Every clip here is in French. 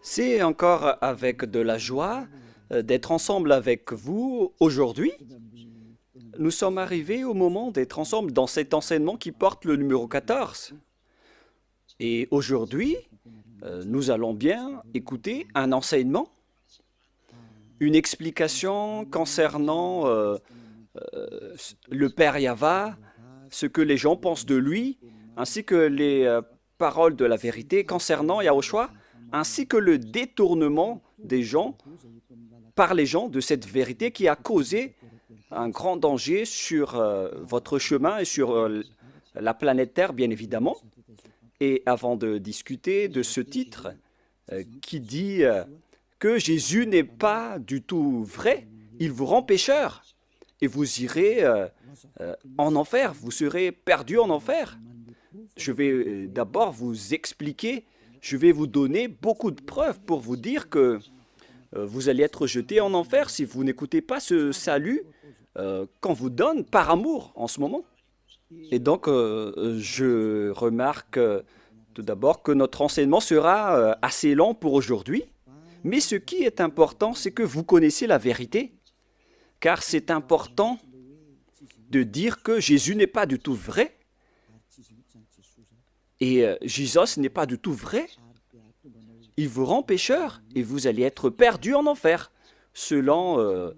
C'est encore avec de la joie d'être ensemble avec vous aujourd'hui. Nous sommes arrivés au moment d'être ensemble dans cet enseignement qui porte le numéro 14. Et aujourd'hui, nous allons bien écouter un enseignement, une explication concernant le Père Yahva, ce que les gens pensent de lui, ainsi que les paroles de la vérité concernant Yahushua, ainsi que le détournement des gens par les gens de cette vérité qui a causé un grand danger sur votre chemin et sur la planète Terre, bien évidemment. Et avant de discuter de ce titre qui dit que Jésus n'est pas du tout vrai, il vous rend pécheur et vous irez en enfer, vous serez perdu en enfer. Je vais d'abord vous expliquer, je vais vous donner beaucoup de preuves pour vous dire que vous allez être jeté en enfer si vous n'écoutez pas ce salut qu'on vous donne par amour en ce moment. Et donc, je remarque tout d'abord que notre enseignement sera assez lent pour aujourd'hui. Mais ce qui est important, c'est que vous connaissez la vérité, car c'est important de dire que Jésus n'est pas du tout vrai, et Jésus n'est pas du tout vrai. Il vous rend pécheur, et vous allez être perdu en enfer, selon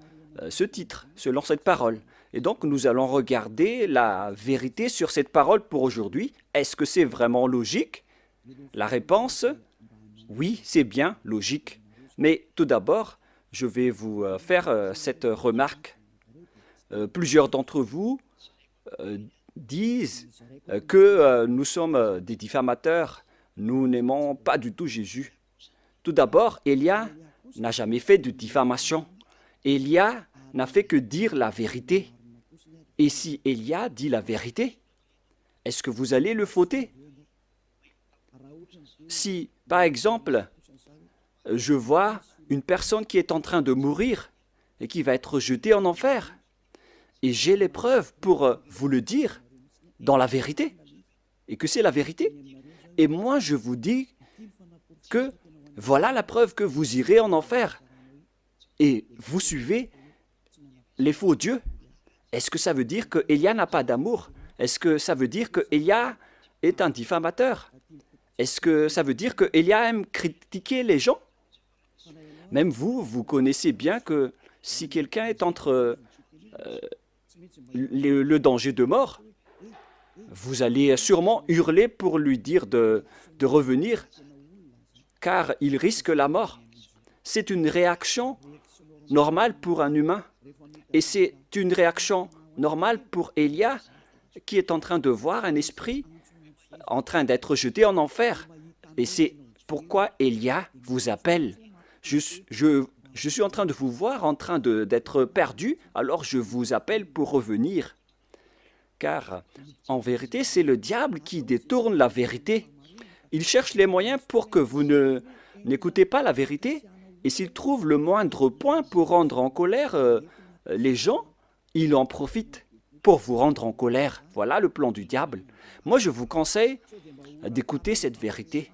ce titre, selon cette parole. Et donc, nous allons regarder la vérité sur cette parole pour aujourd'hui. Est-ce que c'est vraiment logique? La réponse, oui, c'est bien logique. Mais tout d'abord, je vais vous faire cette remarque. Plusieurs d'entre vous disent que nous sommes des diffamateurs. Nous n'aimons pas du tout Jésus. Tout d'abord, Élia n'a jamais fait de diffamation. Élia n'a fait que dire la vérité. Et si Élia dit la vérité, est-ce que vous allez le fauter? Si, par exemple, je vois une personne qui est en train de mourir et qui va être jetée en enfer, et j'ai les preuves pour vous le dire dans la vérité, et que c'est la vérité, et moi je vous dis que voilà la preuve que vous irez en enfer, et vous suivez les faux dieux. Est-ce que ça veut dire que Élia n'a pas d'amour? Est-ce que ça veut dire que Élia est un diffamateur? Est-ce que ça veut dire que Élia aime critiquer les gens? Même vous, vous connaissez bien que si quelqu'un est entre le danger de mort, vous allez sûrement hurler pour lui dire de revenir, car il risque la mort. C'est une réaction normale pour un humain. Et c'est une réaction normale pour Élia, qui est en train de voir un esprit en train d'être jeté en enfer. Et c'est pourquoi Élia vous appelle. Je suis en train de vous voir en train d'être perdu, alors je vous appelle pour revenir. Car, en vérité, c'est le diable qui détourne la vérité. Il cherche les moyens pour que vous n'écoutez pas la vérité. Et s'il trouve le moindre point pour rendre en colère les gens, il en profite pour vous rendre en colère. Voilà le plan du diable. Moi, je vous conseille d'écouter cette vérité.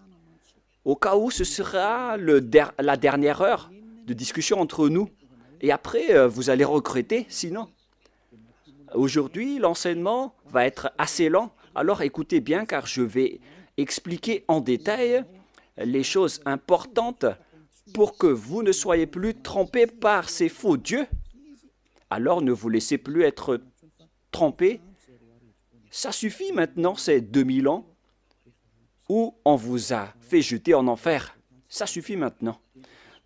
Au cas où ce sera la dernière heure de discussion entre nous. Et après, vous allez regretter, sinon. Aujourd'hui, l'enseignement va être assez lent. Alors écoutez bien, car je vais expliquer en détail les choses importantes pour que vous ne soyez plus trompés par ces faux dieux. Alors ne vous laissez plus être trompés. Ça suffit maintenant, ces 2000 ans où on vous a fait jeter en enfer. Ça suffit maintenant.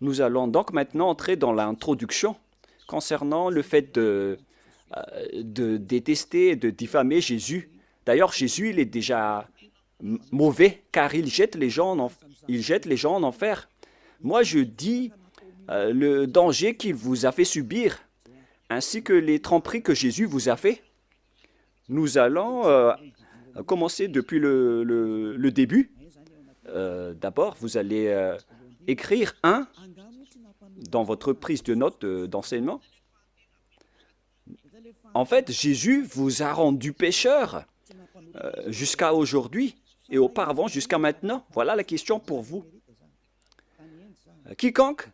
Nous allons donc maintenant entrer dans l'introduction concernant le fait de détester et de diffamer Jésus. D'ailleurs, Jésus, il est déjà mauvais car il jette les gens en enfer. Moi, je dis le danger qu'il vous a fait subir, ainsi que les tromperies que Jésus vous a fait. Nous allons commencer depuis le début. D'abord, vous allez écrire 1 dans votre prise de notes d'enseignement. En fait, Jésus vous a rendu pécheur jusqu'à aujourd'hui et auparavant jusqu'à maintenant. Voilà la question pour vous. quiconque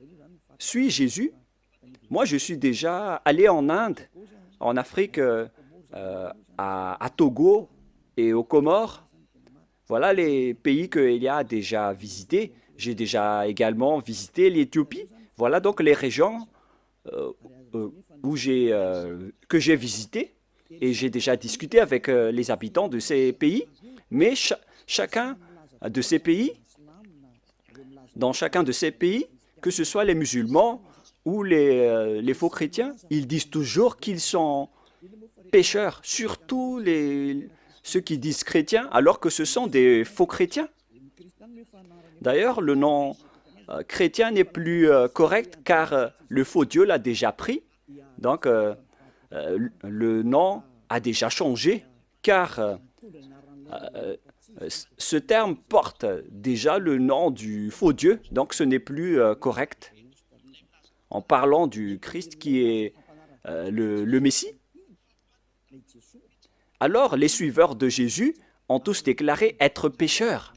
suit Jésus, moi je suis déjà allé en Inde, en Afrique, à Togo et aux Comores. Voilà les pays que Elia a déjà visités. J'ai déjà également visité l'Éthiopie. Voilà donc les régions euh, que j'ai visitées et j'ai déjà discuté avec les habitants de ces pays. Mais chacun de ces pays, dans chacun de ces pays, que ce soit les musulmans ou les faux chrétiens, ils disent toujours qu'ils sont pécheurs, surtout ceux qui disent chrétiens, alors que ce sont des faux chrétiens. D'ailleurs, le nom chrétien n'est plus correct car le faux Dieu l'a déjà pris. Donc, le nom a déjà changé car ce terme porte déjà le nom du faux Dieu, donc ce n'est plus correct en parlant du Christ qui est le Messie. Alors, les suiveurs de Jésus ont tous déclaré être pécheurs.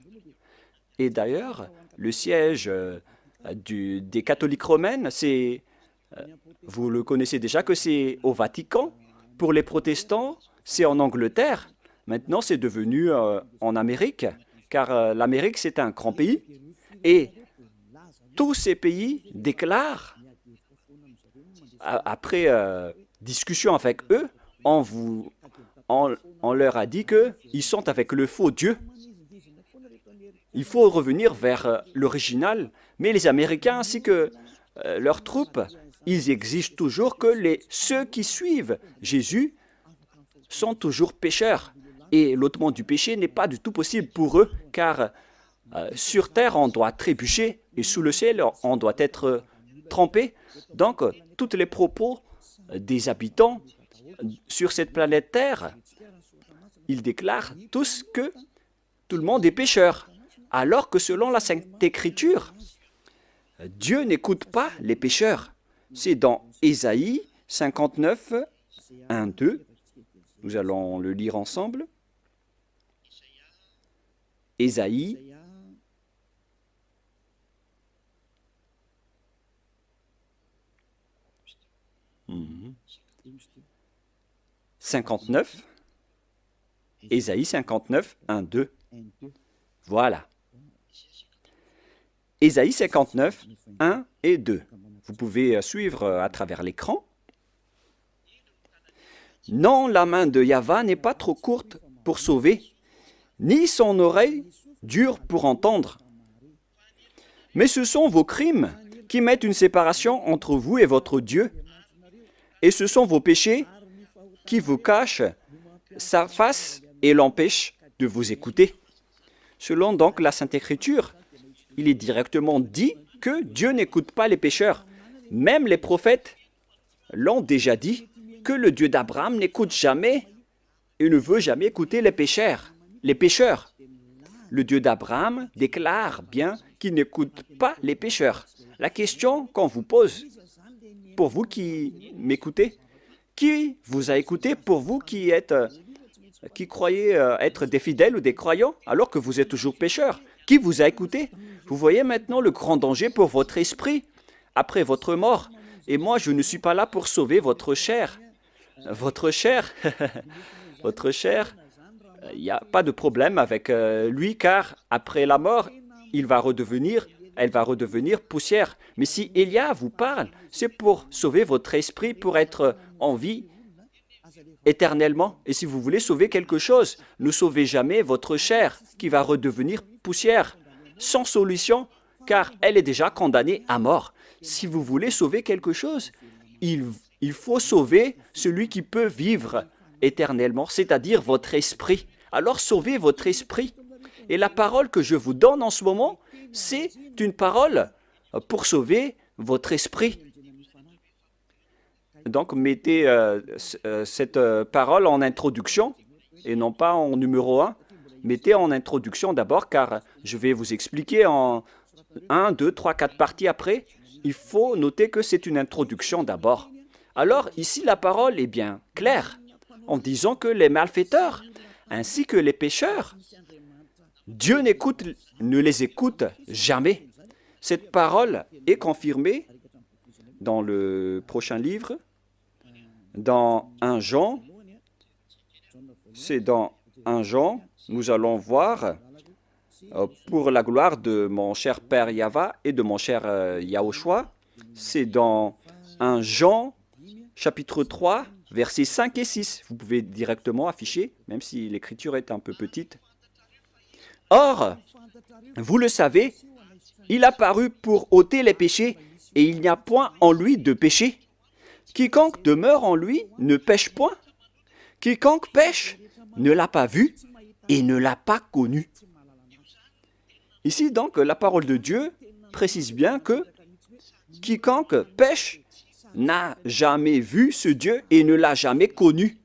Et d'ailleurs, le siège des catholiques romaines, vous le connaissez déjà que c'est au Vatican. Pour les protestants, c'est en Angleterre. Maintenant, c'est devenu en Amérique, car l'Amérique, c'est un grand pays. Et tous ces pays déclarent, après discussion avec eux, on leur a dit qu'ils sont avec le faux Dieu. Il faut revenir vers l'original. Mais les Américains ainsi que leurs troupes, ils exigent toujours que ceux qui suivent Jésus sont toujours pécheurs. Et l'ôtement du péché n'est pas du tout possible pour eux, car sur terre, on doit trébucher, et sous le ciel, on doit être trempé. Donc, tous les propos des habitants sur cette planète Terre, ils déclarent tous que tout le monde est pécheur. Alors que selon la Sainte Écriture, Dieu n'écoute pas les pécheurs. C'est dans Ésaïe 59, 1, 2. Nous allons le lire ensemble. Ésaïe 59, Ésaïe 59, 1, 2. Voilà. Ésaïe 59, 1 et 2. Vous pouvez suivre à travers l'écran. Non, la main de Yahva n'est pas trop courte pour sauver, ni son oreille dure pour entendre. Mais ce sont vos crimes qui mettent une séparation entre vous et votre Dieu. Et ce sont vos péchés qui vous cachent sa face et l'empêchent de vous écouter. Selon donc la Sainte Écriture, il est directement dit que Dieu n'écoute pas les pécheurs. Même les prophètes l'ont déjà dit, que le Dieu d'Abraham n'écoute jamais et ne veut jamais écouter les pécheurs. Le Dieu d'Abraham déclare bien qu'il n'écoute pas les pécheurs. La question qu'on vous pose, pour vous qui m'écoutez, qui vous a écouté pour vous qui croyez être des fidèles ou des croyants alors que vous êtes toujours pécheurs? Qui vous a écouté? Vous voyez maintenant le grand danger pour votre esprit après votre mort. Et moi, je ne suis pas là pour sauver votre chair. Votre chair, il n'y a pas de problème avec lui car après la mort, elle va redevenir poussière. Mais si Élia vous parle, c'est pour sauver votre esprit, pour être en vie éternellement. Et si vous voulez sauver quelque chose, ne sauvez jamais votre chair qui va redevenir poussière, sans solution, car elle est déjà condamnée à mort. Si vous voulez sauver quelque chose, il faut sauver celui qui peut vivre éternellement, c'est-à-dire votre esprit. Alors sauvez votre esprit. Et la parole que je vous donne en ce moment, c'est une parole pour sauver votre esprit. Donc mettez cette parole en introduction et non pas en numéro 1. Mettez en introduction d'abord car je vais vous expliquer en 1, 2, 3, 4 parties après. Il faut noter que c'est une introduction d'abord. Alors ici la parole est bien claire en disant que les malfaiteurs ainsi que les pécheurs, Dieu ne les écoute jamais. Cette parole est confirmée dans le prochain livre, dans 1 Jean. C'est dans 1 Jean, nous allons voir, pour la gloire de mon cher Père Yava et de mon cher Yahushua, c'est dans 1 Jean, chapitre 3, versets 5 et 6. Vous pouvez directement afficher, même si l'écriture est un peu petite. Or, vous le savez, il a paru pour ôter les péchés, et il n'y a point en lui de péché. Quiconque demeure en lui ne pêche point. Quiconque pêche ne l'a pas vu et ne l'a pas connu. Ici, donc, la parole de Dieu précise bien que quiconque pêche n'a jamais vu ce Dieu et ne l'a jamais connu.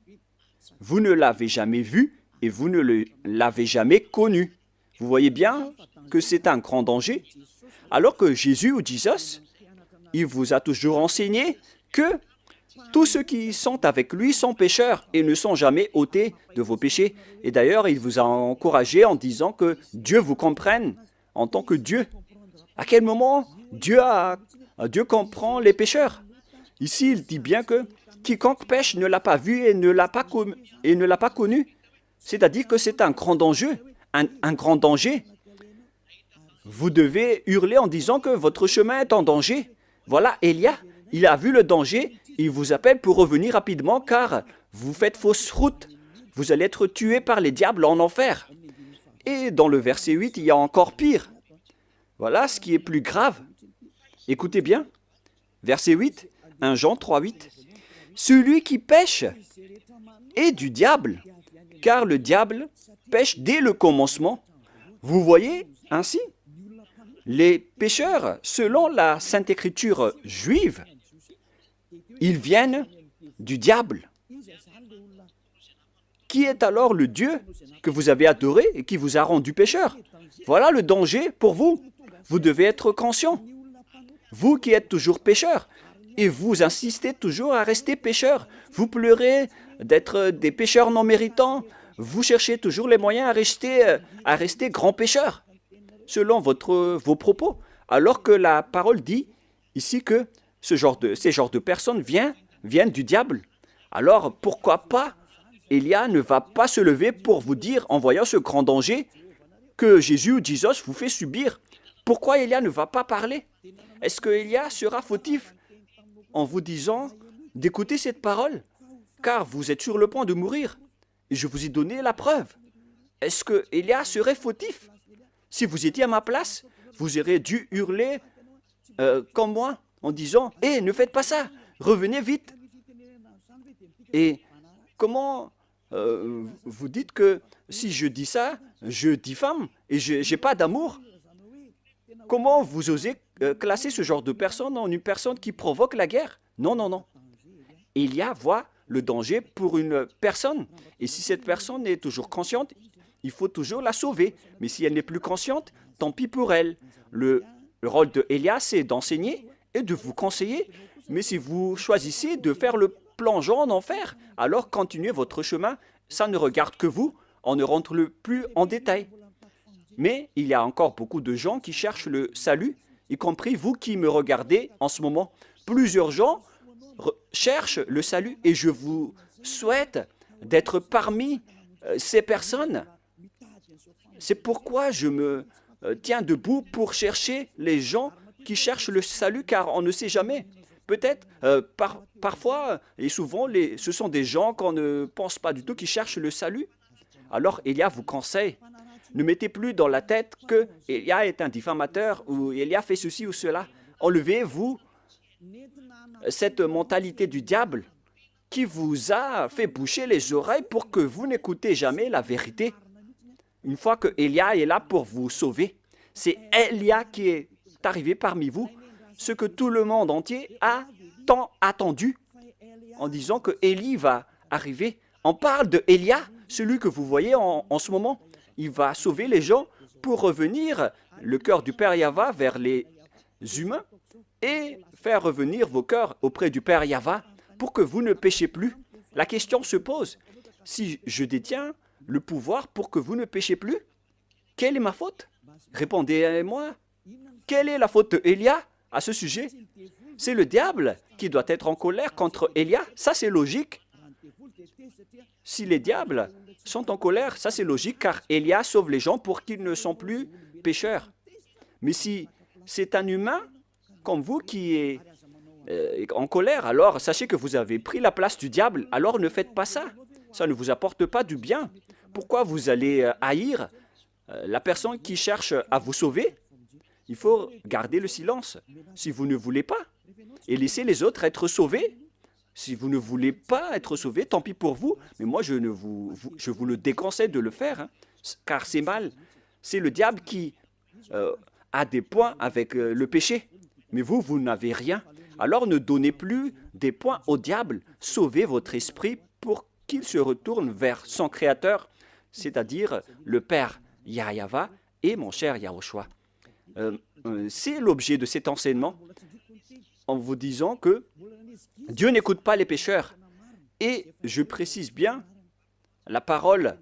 Vous ne l'avez jamais vu et vous ne l'avez jamais connu. Vous voyez bien que c'est un grand danger. Alors que Jésus ou Jesus, il vous a toujours enseigné que tous ceux qui sont avec lui sont pécheurs et ne sont jamais ôtés de vos péchés. Et d'ailleurs, il vous a encouragé en disant que Dieu vous comprenne en tant que Dieu. À quel moment Dieu comprend les pécheurs? Ici, il dit bien que quiconque pêche ne l'a pas vu et ne l'a pas connu. C'est-à-dire que c'est un grand danger. Un grand danger. Vous devez hurler en disant que votre chemin est en danger. Voilà, Élia, il a vu le danger, il vous appelle pour revenir rapidement car vous faites fausse route. Vous allez être tué par les diables en enfer. Et dans le verset 8, il y a encore pire. Voilà ce qui est plus grave. Écoutez bien. Verset 8, 1 Jean 3, 8. Celui qui pêche est du diable, car le diable pêche dès le commencement. Vous voyez ainsi, les pécheurs, selon la Sainte Écriture juive, ils viennent du diable. Qui est alors le Dieu que vous avez adoré et qui vous a rendu pécheur? Voilà le danger pour vous. Vous devez être conscient. Vous qui êtes toujours pécheur, et vous insistez toujours à rester pécheur. Vous pleurez d'être des pécheurs non méritants. Vous cherchez toujours les moyens à rester grand pécheur, selon vos propos. Alors que la parole dit ici que ces genres de personnes viennent du diable. Alors pourquoi pas Élia ne va pas se lever pour vous dire, en voyant ce grand danger, que Jésus ou Jesus vous fait subir? Pourquoi Élia ne va pas parler? Est-ce que Élia sera fautif en vous disant d'écouter cette parole? Car vous êtes sur le point de mourir. Et je vous ai donné la preuve. Est-ce que Élia serait fautif? Si vous étiez à ma place, vous auriez dû hurler comme moi, en disant « Hé, ne faites pas ça, revenez vite !» Et comment vous dites que si je dis ça, je diffame et je n'ai pas d'amour? Comment vous osez classer ce genre de personne en une personne qui provoque la guerre? Non, non, non. Élia voit le danger pour une personne. Et si cette personne est toujours consciente, il faut toujours la sauver. Mais si elle n'est plus consciente, tant pis pour elle. Le rôle de Élia, c'est d'enseigner et de vous conseiller. Mais si vous choisissez de faire le plongeon en enfer, alors continuez votre chemin. Ça ne regarde que vous. On ne rentre plus en détail. Mais il y a encore beaucoup de gens qui cherchent le salut, y compris vous qui me regardez en ce moment. Plusieurs gens cherchent le salut et je vous souhaite d'être parmi ces personnes. C'est pourquoi je me tiens debout pour chercher les gens qui cherchent le salut, car on ne sait jamais. Peut-être, parfois et souvent, ce sont des gens qu'on ne pense pas du tout qui cherchent le salut. Alors, Élia vous conseille, ne mettez plus dans la tête que Élia est un diffamateur ou Élia fait ceci ou cela. Enlevez-vous cette mentalité du diable qui vous a fait boucher les oreilles pour que vous n'écoutez jamais la vérité. Une fois que Élia est là pour vous sauver, c'est Élia qui est arrivé parmi vous, ce que tout le monde entier a tant attendu, en disant que Élie va arriver. On parle de Élia, celui que vous voyez en ce moment. Il va sauver les gens pour revenir le cœur du Père Yahva vers les humains et faire revenir vos cœurs auprès du Père Yahva pour que vous ne péchiez plus. La question se pose, si je détiens le pouvoir pour que vous ne péchiez plus, quelle est ma faute? Répondez-moi Quelle est la faute d'Élia à ce sujet? C'est le diable qui doit être en colère contre Élia. Ça, c'est logique. Si les diables sont en colère, ça c'est logique, car Élia sauve les gens pour qu'ils ne sont plus pécheurs. Mais si c'est un humain comme vous qui est en colère, alors sachez que vous avez pris la place du diable, alors ne faites pas ça. Ça ne vous apporte pas du bien. Pourquoi vous allez haïr la personne qui cherche à vous sauver? Il faut garder le silence si vous ne voulez pas et laisser les autres être sauvés. Si vous ne voulez pas être sauvé, tant pis pour vous, mais moi je vous le déconseille de le faire, hein, car c'est mal. C'est le diable qui a des points avec le péché, mais vous n'avez rien. Alors ne donnez plus des points au diable, sauvez votre esprit pour qu'il se retourne vers son Créateur, c'est-à-dire le Père Yahweh et mon cher Yahushua. C'est l'objet de cet enseignement, en vous disant que Dieu n'écoute pas les pécheurs. Et je précise bien la parole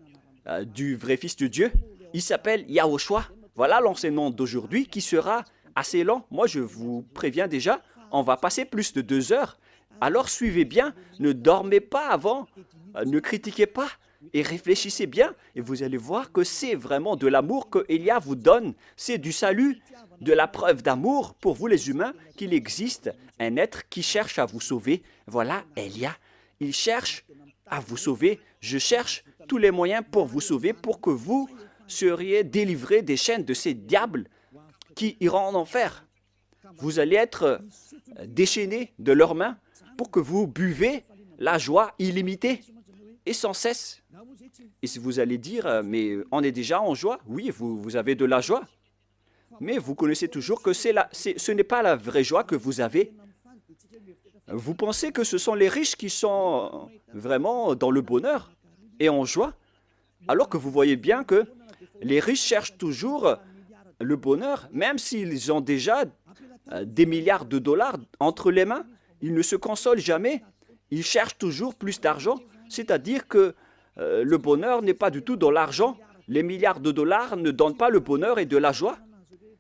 du vrai Fils de Dieu. Il s'appelle Yahushua. Voilà l'enseignement d'aujourd'hui qui sera assez lent. Moi, je vous préviens déjà, on va passer plus de 2 heures. Alors suivez bien, ne dormez pas avant, ne critiquez pas et réfléchissez bien. Et vous allez voir que c'est vraiment de l'amour que Élia vous donne. C'est du salut, de la preuve d'amour pour vous les humains qu'il existe un être qui cherche à vous sauver. Voilà Élia. Il cherche à vous sauver. Je cherche tous les moyens pour vous sauver, pour que vous seriez délivrés des chaînes de ces diables qui iront en enfer. Vous allez être déchaînés de leurs mains pour que vous buvez la joie illimitée et sans cesse. Et si vous allez dire, mais on est déjà en joie, oui, vous avez de la joie, mais vous connaissez toujours que ce n'est pas la vraie joie que vous avez. Vous pensez que ce sont les riches qui sont vraiment dans le bonheur et en joie, alors que vous voyez bien que les riches cherchent toujours le bonheur, même s'ils ont déjà des milliards de dollars entre les mains, ils ne se consolent jamais, ils cherchent toujours plus d'argent, c'est-à-dire que le bonheur n'est pas du tout dans l'argent. Les milliards de dollars ne donnent pas le bonheur et de la joie.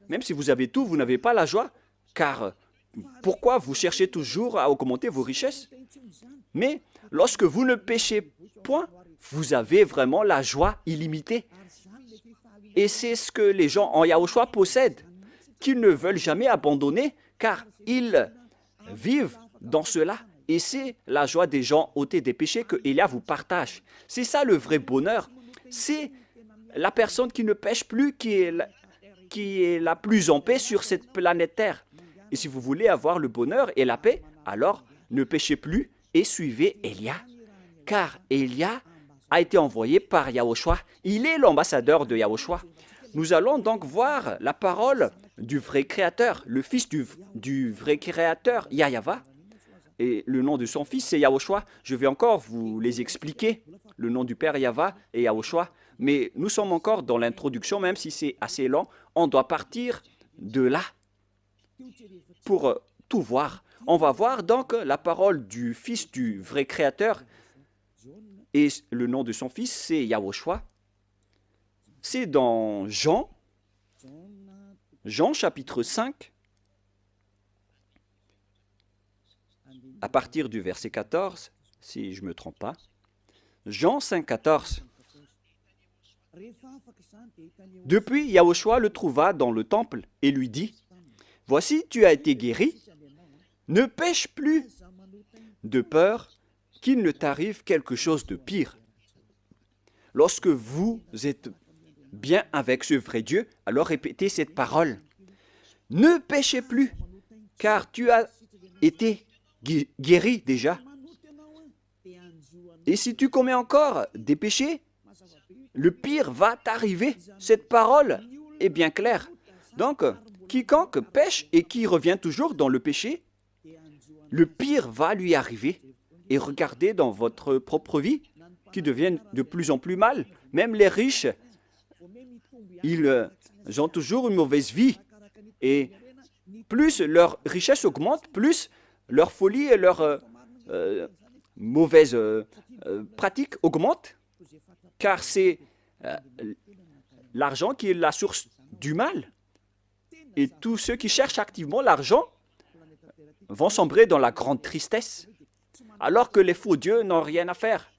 Même si vous avez tout, vous n'avez pas la joie, car pourquoi vous cherchez toujours à augmenter vos richesses? Mais lorsque vous ne péchez point, vous avez vraiment la joie illimitée. Et c'est ce que les gens en Yahushua possèdent, qu'ils ne veulent jamais abandonner, car ils vivent dans cela. Et c'est la joie des gens ôtés des péchés que Élia vous partage. C'est ça le vrai bonheur. C'est la personne qui ne pêche plus qui est la plus en paix sur cette planète Terre. Et si vous voulez avoir le bonheur et la paix, alors ne péchez plus et suivez Élia. Car Élia a été envoyé par Yahushua. Il est l'ambassadeur de Yahushua. Nous allons donc voir la parole du vrai Créateur, le Fils du vrai Créateur, Yahweh. Et le nom de son Fils, c'est Yahushua. Je vais encore vous les expliquer, le nom du Père Yahweh et Yahushua. Mais nous sommes encore dans l'introduction, même si c'est assez lent. On doit partir de là pour tout voir. On va voir donc la parole du Fils du vrai Créateur. Et le nom de son Fils, c'est Yahushua. C'est dans Jean chapitre 5, à partir du verset 14, si je ne me trompe pas. Jean 5, 14. Depuis, Yahushua le trouva dans le temple et lui dit, « Voici, tu as été guéri, ne pêche plus, de peur qu'il ne t'arrive quelque chose de pire. » Lorsque vous êtes bien avec ce vrai Dieu, alors répétez cette parole. « Ne péchez plus, car tu as été guéri déjà. Et si tu commets encore des péchés, le pire va t'arriver. » Cette parole est bien claire. Donc, quiconque pêche et qui revient toujours dans le péché, le pire va lui arriver. Et regardez dans votre propre vie, qui devient de plus en plus mal. Même les riches, ils ont toujours une mauvaise vie. Et plus leur richesse augmente, plus leur folie et leur mauvaise pratique augmentent. Car c'est l'argent qui est la source du mal. Et tous ceux qui cherchent activement l'argent vont sombrer dans la grande tristesse, alors que les faux dieux n'ont rien à faire,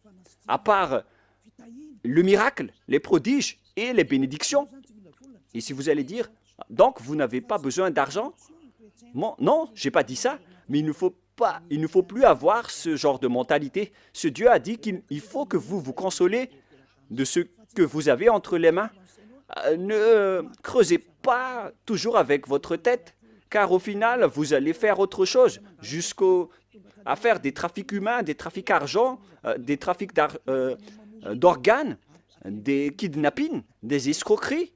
à part le miracle, les prodiges et les bénédictions. Et si vous allez dire, donc vous n'avez pas besoin d'argent? Non, je n'ai pas dit ça, mais il ne faut plus avoir ce genre de mentalité. Ce Dieu a dit qu'il faut que vous vous consolez de ce que vous avez entre les mains. Ne creusez pas toujours avec votre tête, car au final, vous allez faire autre chose, jusqu'à faire des trafics humains, des trafics d'argent, des trafics d'organes, des kidnappings, des escroqueries,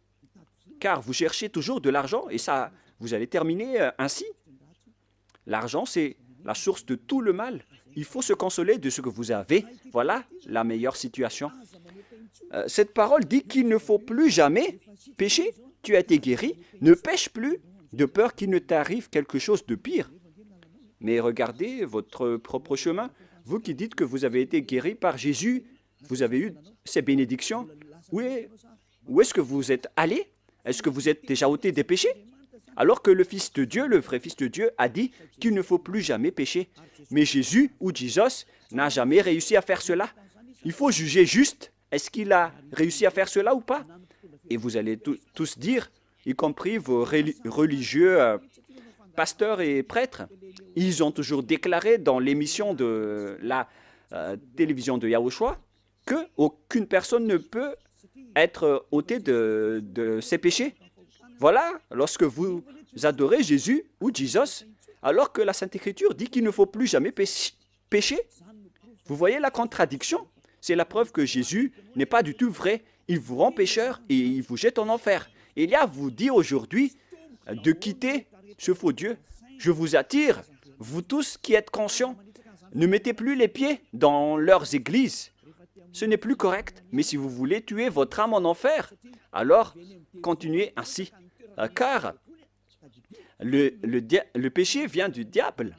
car vous cherchez toujours de l'argent et ça, vous allez terminer ainsi. L'argent, c'est la source de tout le mal. Il faut se consoler de ce que vous avez. Voilà la meilleure situation. Cette parole dit qu'il ne faut plus jamais pécher. Tu as été guéri, ne pêche plus, de peur qu'il ne t'arrive quelque chose de pire. Mais regardez votre propre chemin. Vous qui dites que vous avez été guéri par Jésus, vous avez eu ces bénédictions. Où est-ce que vous êtes allé? Est-ce que vous êtes déjà ôté des péchés? Alors que le Fils de Dieu, le vrai Fils de Dieu, a dit qu'il ne faut plus jamais pécher. Mais Jésus ou Jesus n'a jamais réussi à faire cela. Il faut juger juste. Est-ce qu'il a réussi à faire cela ou pas? Et vous allez tous dire, y compris vos religieux pasteurs et prêtres, ils ont toujours déclaré dans l'émission de la télévision de Yahushua qu'aucune personne ne peut être ôtée de ses péchés. Voilà, lorsque vous adorez Jésus ou Jesus, alors que la Sainte Écriture dit qu'il ne faut plus jamais pécher. Vous voyez la contradiction? C'est la preuve que Jésus n'est pas du tout vrai. Il vous rend pécheur et il vous jette en enfer. Élia vous dit aujourd'hui de quitter ce faux Dieu. Je vous attire, vous tous qui êtes conscients, ne mettez plus les pieds dans leurs églises. Ce n'est plus correct. Mais si vous voulez tuer votre âme en enfer, alors continuez ainsi. Car le péché vient du diable.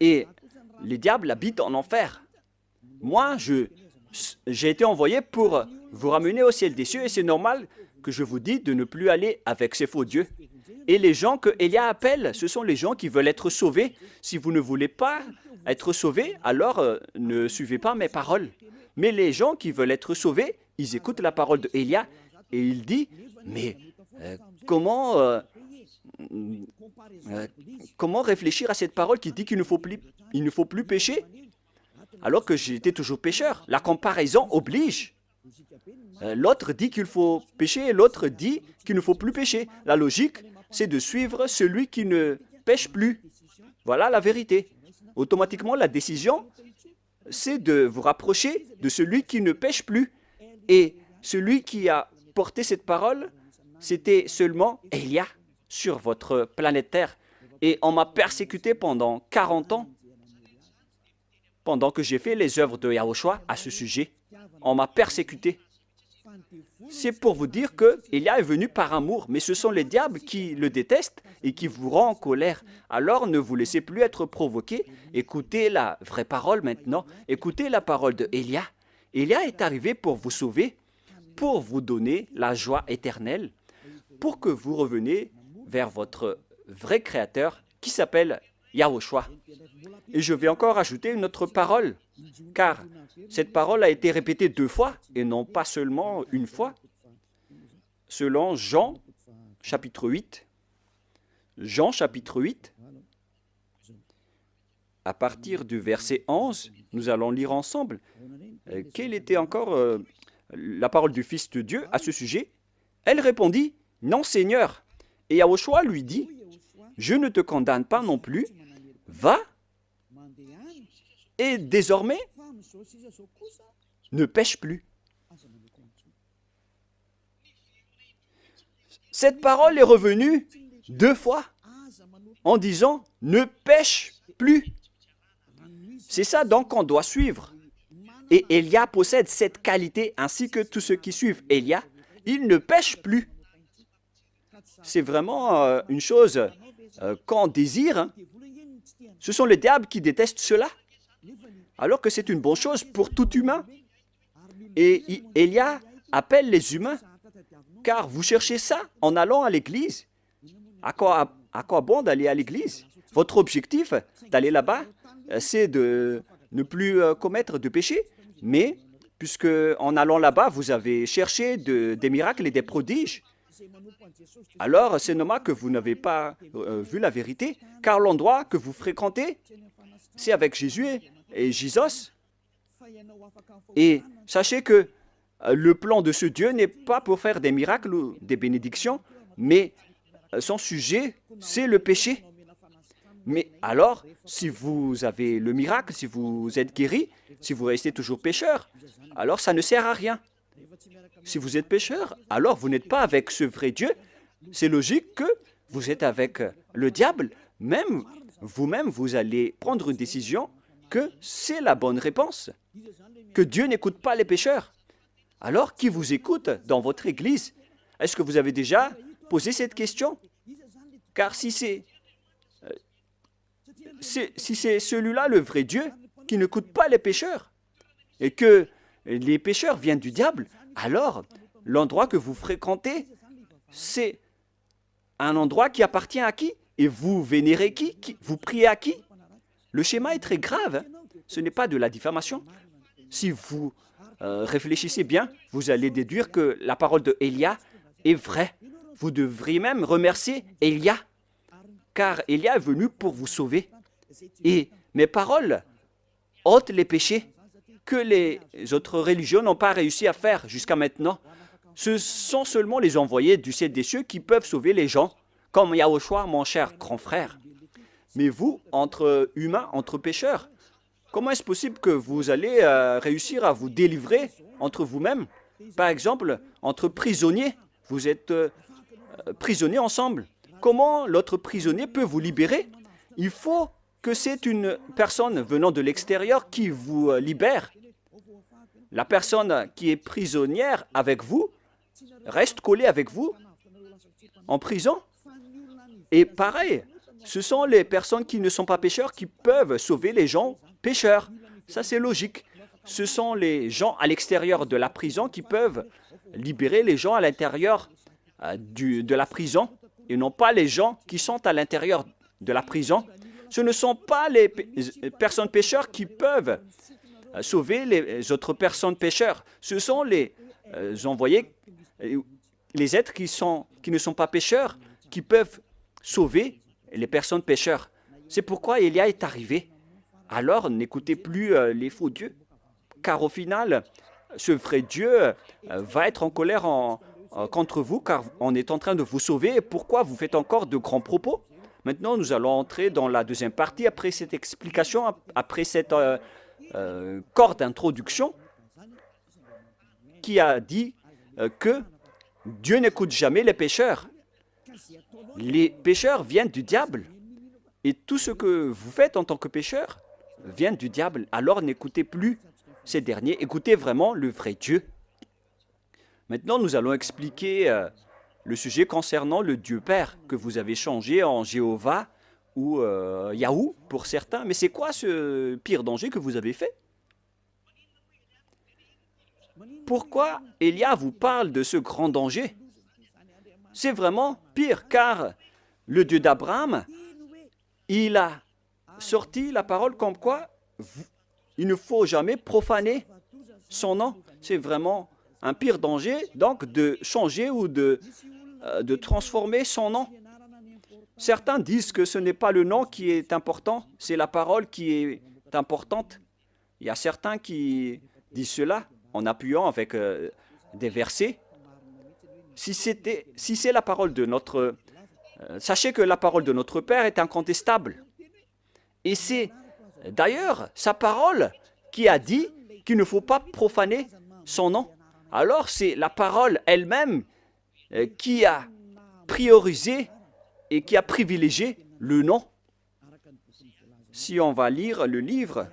Et le diable habite en enfer. Moi, j'ai été envoyé pour vous ramener au ciel des cieux et c'est normal que je vous dis de ne plus aller avec ces faux dieux. Et les gens que Élia appelle, ce sont les gens qui veulent être sauvés. Si vous ne voulez pas être sauvés, alors ne suivez pas mes paroles. Mais les gens qui veulent être sauvés, ils écoutent la parole de Élia et il dit, mais comment réfléchir à cette parole qui dit qu'il ne faut plus pécher alors que j'étais toujours pécheur? La comparaison oblige. L'autre dit qu'il faut pécher et l'autre dit qu'il ne faut plus pécher. La logique, c'est de suivre celui qui ne pêche plus. Voilà la vérité. Automatiquement, la décision, c'est de vous rapprocher de celui qui ne pêche plus. Et celui qui a porté cette parole, c'était seulement Élia sur votre planète Terre. Et on m'a persécuté pendant 40 ans, pendant que j'ai fait les œuvres de Yahushua à ce sujet. On m'a persécuté. C'est pour vous dire que Élia est venu par amour, mais ce sont les diables qui le détestent et qui vous rendent en colère. Alors ne vous laissez plus être provoqué. Écoutez la vraie parole maintenant. Écoutez la parole de Élia. Élia est arrivé pour vous sauver, pour vous donner la joie éternelle, pour que vous reveniez vers votre vrai Créateur qui s'appelle Yahushua. Et je vais encore ajouter une autre parole, car cette parole a été répétée 2 fois et non pas seulement une fois. Selon Jean, chapitre 8, Jean, chapitre 8, à partir du verset 11, nous allons lire ensemble. Quelle était encore la parole du Fils de Dieu à ce sujet? Elle répondit, « Non, Seigneur. » Et Yahushua lui dit, « Je ne te condamne pas non plus. Va, et désormais, ne pêche plus. » Cette parole est revenue 2 fois en disant « Ne pêche plus ». C'est ça donc qu'on doit suivre. Et Élia possède cette qualité ainsi que tous ceux qui suivent Élia. Il ne pêche plus. C'est vraiment une chose qu'on désire. Hein. Ce sont les diables qui détestent cela. Alors que c'est une bonne chose pour tout humain. Et Élia appelle les humains. Car vous cherchez ça en allant à l'église. À quoi bon d'aller à l'église? Votre objectif d'aller là-bas, c'est de ne plus commettre de péché. Mais puisque en allant là-bas, vous avez cherché des miracles et des prodiges, alors c'est normal que vous n'avez pas vu la vérité, car l'endroit que vous fréquentez, c'est avec Jésus et Jésus. Et sachez que le plan de ce Dieu n'est pas pour faire des miracles ou des bénédictions, mais son sujet, c'est le péché. Mais alors, si vous avez le miracle, si vous êtes guéri, si vous restez toujours pécheur, alors ça ne sert à rien. Si vous êtes pécheur, alors vous n'êtes pas avec ce vrai Dieu. C'est logique que vous êtes avec le diable. Même vous-même, vous allez prendre une décision que c'est la bonne réponse, que Dieu n'écoute pas les pécheurs. Alors, qui vous écoute dans votre église? Est-ce que vous avez déjà posé cette question? Car si c'est celui-là le vrai Dieu qui n'écoute pas les pécheurs et que les pécheurs viennent du diable, alors l'endroit que vous fréquentez, c'est un endroit qui appartient à qui? Et vous vénérez qui? Vous priez à qui? Le schéma est très grave. Hein? Ce n'est pas de la diffamation. Si vous réfléchissez bien, vous allez déduire que la parole de Élia est vraie. Vous devriez même remercier Élia, car Élia est venu pour vous sauver. Et mes paroles ôtent les péchés que les autres religions n'ont pas réussi à faire jusqu'à maintenant. Ce sont seulement les envoyés du ciel des cieux qui peuvent sauver les gens, comme Yahushua, mon cher grand frère. Mais vous, entre humains, entre pécheurs, comment est-ce possible que vous allez réussir à vous délivrer entre vous-mêmes? Par exemple, entre prisonniers, vous êtes prisonniers ensemble. Comment l'autre prisonnier peut vous libérer? Il faut que c'est une personne venant de l'extérieur qui vous libère. La personne qui est prisonnière avec vous reste collée avec vous en prison. Et pareil, ce sont les personnes qui ne sont pas pécheurs qui peuvent sauver les gens pécheurs. Ça, c'est logique. Ce sont les gens à l'extérieur de la prison qui peuvent libérer les gens à l'intérieur de la prison et non pas les gens qui sont à l'intérieur de la prison. Ce ne sont pas les personnes pécheurs qui peuvent sauver les autres personnes pécheurs. Ce sont les envoyés, les êtres qui ne sont pas pécheurs, qui peuvent sauver les personnes pécheurs. C'est pourquoi Élia est arrivé. Alors, n'écoutez plus les faux dieux, car au final, ce vrai Dieu va être en colère contre vous, car on est en train de vous sauver. Et pourquoi vous faites encore de grands propos? Maintenant, nous allons entrer dans la deuxième partie, après cette explication, après cette corps d'introduction, qui a dit que Dieu n'écoute jamais les pécheurs. Les pécheurs viennent du diable. Et tout ce que vous faites en tant que pécheur vient du diable. Alors n'écoutez plus ces derniers, écoutez vraiment le vrai Dieu. Maintenant, nous allons expliquer le sujet concernant le Dieu Père que vous avez changé en Jéhovah ou Yahou pour certains. Mais c'est quoi ce pire danger que vous avez fait? Pourquoi Élia vous parle de ce grand danger? C'est vraiment pire, car le Dieu d'Abraham, il a sorti la parole comme quoi il ne faut jamais profaner son nom. C'est vraiment un pire danger, donc, de changer ou de transformer son nom. Certains disent que ce n'est pas le nom qui est important, c'est la parole qui est importante. Il y a certains qui disent cela en appuyant avec des versets. Si c'est la parole de notre... sachez que la parole de notre Père est incontestable. Et c'est d'ailleurs sa parole qui a dit qu'il ne faut pas profaner son nom. Alors c'est la parole elle-même qui a priorisé et qui a privilégié le nom. Si on va lire le livre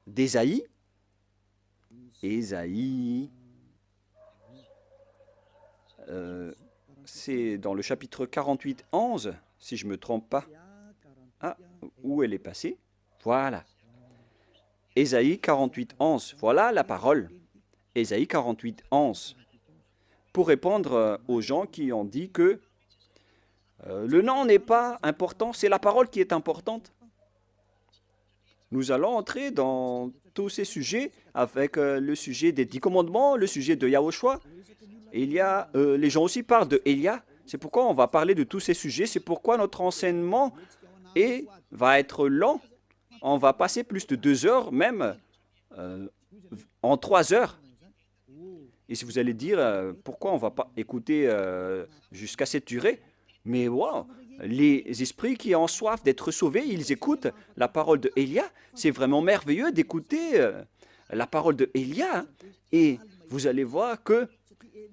d'Ésaïe, c'est dans le chapitre 48, 11, si je ne me trompe pas. Ah, où elle est passée? Voilà. Ésaïe 48, 11. Voilà la parole. Ésaïe 48, 11. Pour répondre aux gens qui ont dit que Le nom n'est pas important, c'est la parole qui est importante. Nous allons entrer dans tous ces sujets avec le sujet des 10 commandements, le sujet de Yahushua. Les gens aussi parlent de Elia. C'est pourquoi on va parler de tous ces sujets. C'est pourquoi notre enseignement va être long. On va passer plus de 2 heures, même en 3 heures. Et si vous allez dire pourquoi on ne va pas écouter jusqu'à cette durée, mais wow, les esprits qui ont soif d'être sauvés, ils écoutent la parole de Elia. C'est vraiment merveilleux d'écouter la parole de Elia. Hein. Et vous allez voir que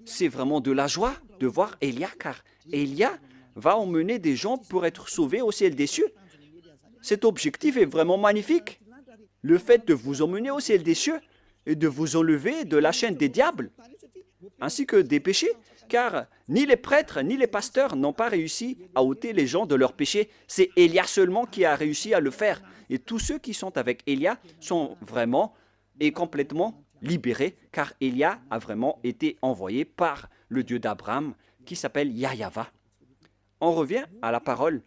c'est vraiment de la joie de voir Elia, car Elia va emmener des gens pour être sauvés au ciel des cieux. Cet objectif est vraiment magnifique. Le fait de vous emmener au ciel des cieux et de vous enlever de la chaîne des diables, ainsi que des péchés, car ni les prêtres ni les pasteurs n'ont pas réussi à ôter les gens de leurs péchés. C'est Élia seulement qui a réussi à le faire. Et tous ceux qui sont avec Élia sont vraiment et complètement libérés, car Élia a vraiment été envoyé par le Dieu d'Abraham, qui s'appelle Yahyaha. On revient à la parole.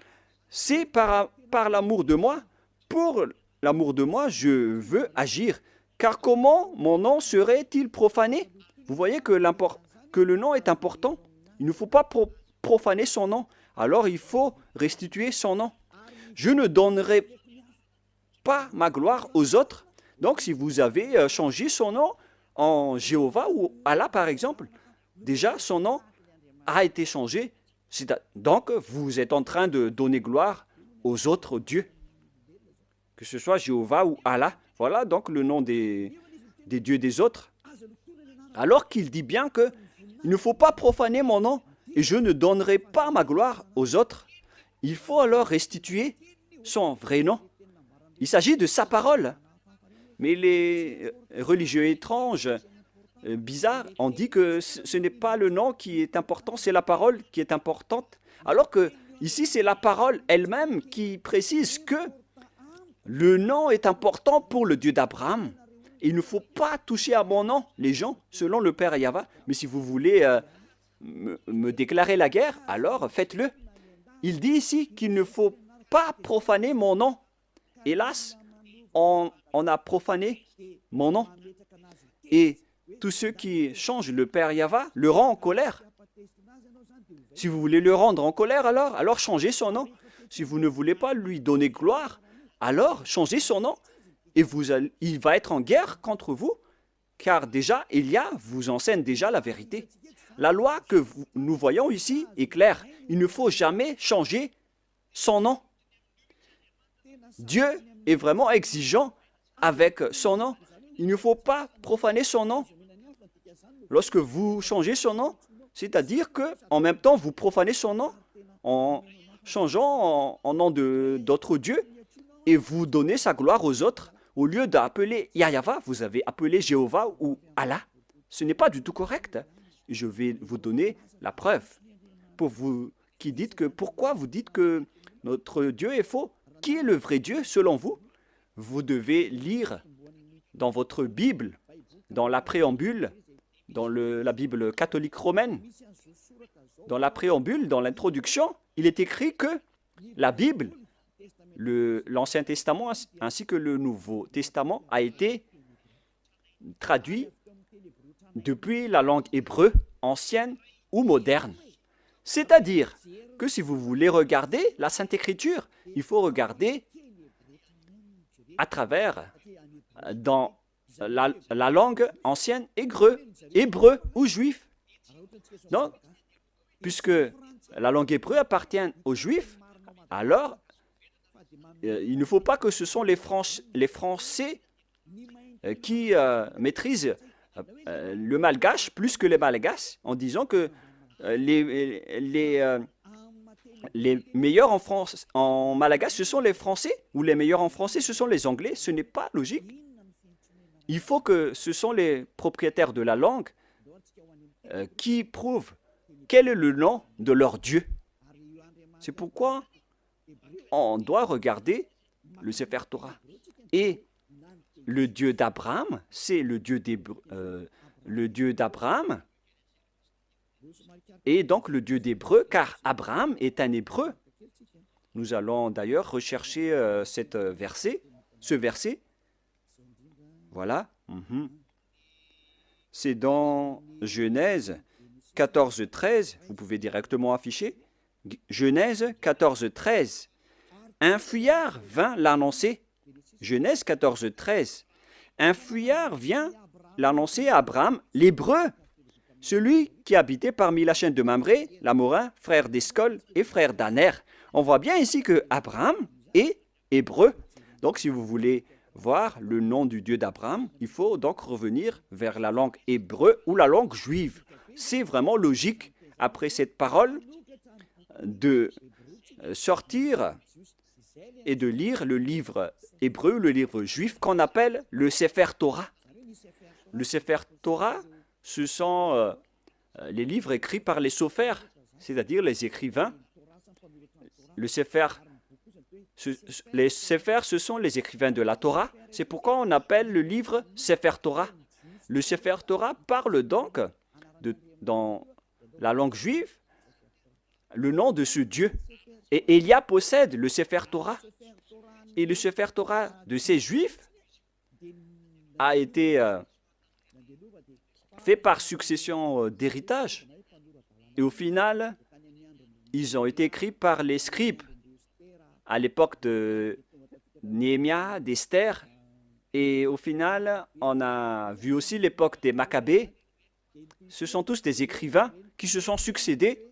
C'est par l'amour de moi, pour l'amour de moi, je veux agir. Car comment mon nom serait-il profané? Vous voyez que le nom est important. Il ne faut pas profaner son nom. Alors il faut restituer son nom. Je ne donnerai pas ma gloire aux autres. Donc si vous avez changé son nom en Jéhovah ou Allah par exemple, déjà son nom a été changé. Donc vous êtes en train de donner gloire aux autres dieux. Que ce soit Jéhovah ou Allah. Voilà donc le nom des dieux des autres. Alors qu'il dit bien que il ne faut pas profaner mon nom et je ne donnerai pas ma gloire aux autres. Il faut alors restituer son vrai nom. Il s'agit de sa parole. Mais les religieux étranges, bizarres, ont dit que ce n'est pas le nom qui est important, c'est la parole qui est importante. Alors que ici, c'est la parole elle-même qui précise que le nom est important pour le Dieu d'Abraham. Il ne faut pas toucher à mon nom, les gens, selon le Père Yahva. Mais si vous voulez me déclarer la guerre, alors faites-le. Il dit ici qu'il ne faut pas profaner mon nom. Hélas, on a profané mon nom. Et tous ceux qui changent le Père Yahva le rend en colère. Si vous voulez le rendre en colère, alors changez son nom. Si vous ne voulez pas lui donner gloire, alors changez son nom. Et il va être en guerre contre vous, car déjà, Élia vous enseigne déjà la vérité. La loi que nous voyons ici est claire. Il ne faut jamais changer son nom. Dieu est vraiment exigeant avec son nom. Il ne faut pas profaner son nom. Lorsque vous changez son nom, c'est-à-dire qu'en même temps, vous profanez son nom en changeant en nom d'autres dieux et vous donnez sa gloire aux autres. Au lieu d'appeler Yahyaha, vous avez appelé Jéhovah ou Allah. Ce n'est pas du tout correct. Je vais vous donner la preuve. Pour vous qui dites que, pourquoi vous dites que notre Dieu est faux? Qui est le vrai Dieu selon vous? Vous devez lire dans votre Bible, dans la préambule, dans la Bible catholique romaine, dans la préambule, dans l'introduction, il est écrit que la Bible, l'Ancien Testament ainsi que le Nouveau Testament a été traduit depuis la langue hébreu ancienne ou moderne. C'est-à-dire que si vous voulez regarder la Sainte Écriture, il faut regarder à travers dans la langue ancienne hébreu ou juif. Donc, puisque la langue hébreu appartient aux juifs, alors il ne faut pas que ce sont les Français qui maîtrisent le malgache plus que les malgaches en disant que les meilleurs en malgache, ce sont les Français, ou les meilleurs en français, ce sont les Anglais. Ce n'est pas logique. Il faut que ce sont les propriétaires de la langue qui prouvent quel est le nom de leur Dieu. C'est pourquoi on doit regarder le Sefer Torah. Et le Dieu d'Abraham, c'est le Dieu d'Abraham. est donc le Dieu d'Hébreu, car Abraham est un Hébreu. Nous allons d'ailleurs rechercher ce verset. Voilà. C'est dans Genèse 14, 13. Vous pouvez directement afficher. Genèse 14, 13. Un fuyard vint l'annoncer. Genèse 14, 13. Un fuyard vient l'annoncer à Abraham, l'Hébreu, celui qui habitait parmi la chaîne de Mamré, l'Amorin, frère d'Escol et frère d'Aner. On voit bien ici que Abraham est hébreu. Donc, si vous voulez voir le nom du Dieu d'Abraham, il faut donc revenir vers la langue hébreu ou la langue juive. C'est vraiment logique, après cette parole, de sortir et de lire le livre hébreu, le livre juif qu'on appelle le Sefer Torah. Le Sefer Torah, ce sont les livres écrits par les sophères, c'est-à-dire les écrivains. Les Sefer, ce sont les écrivains de la Torah. C'est pourquoi on appelle le livre Sefer Torah. Le Sefer Torah parle donc, dans la langue juive, le nom de ce Dieu. Et Élia possède le Sefer Torah. Et le Sefer Torah de ces Juifs a été fait par succession d'héritage. Et au final, ils ont été écrits par les scribes à l'époque de Néhémia, d'Esther. Et au final, on a vu aussi l'époque des Maccabées. Ce sont tous des écrivains qui se sont succédés.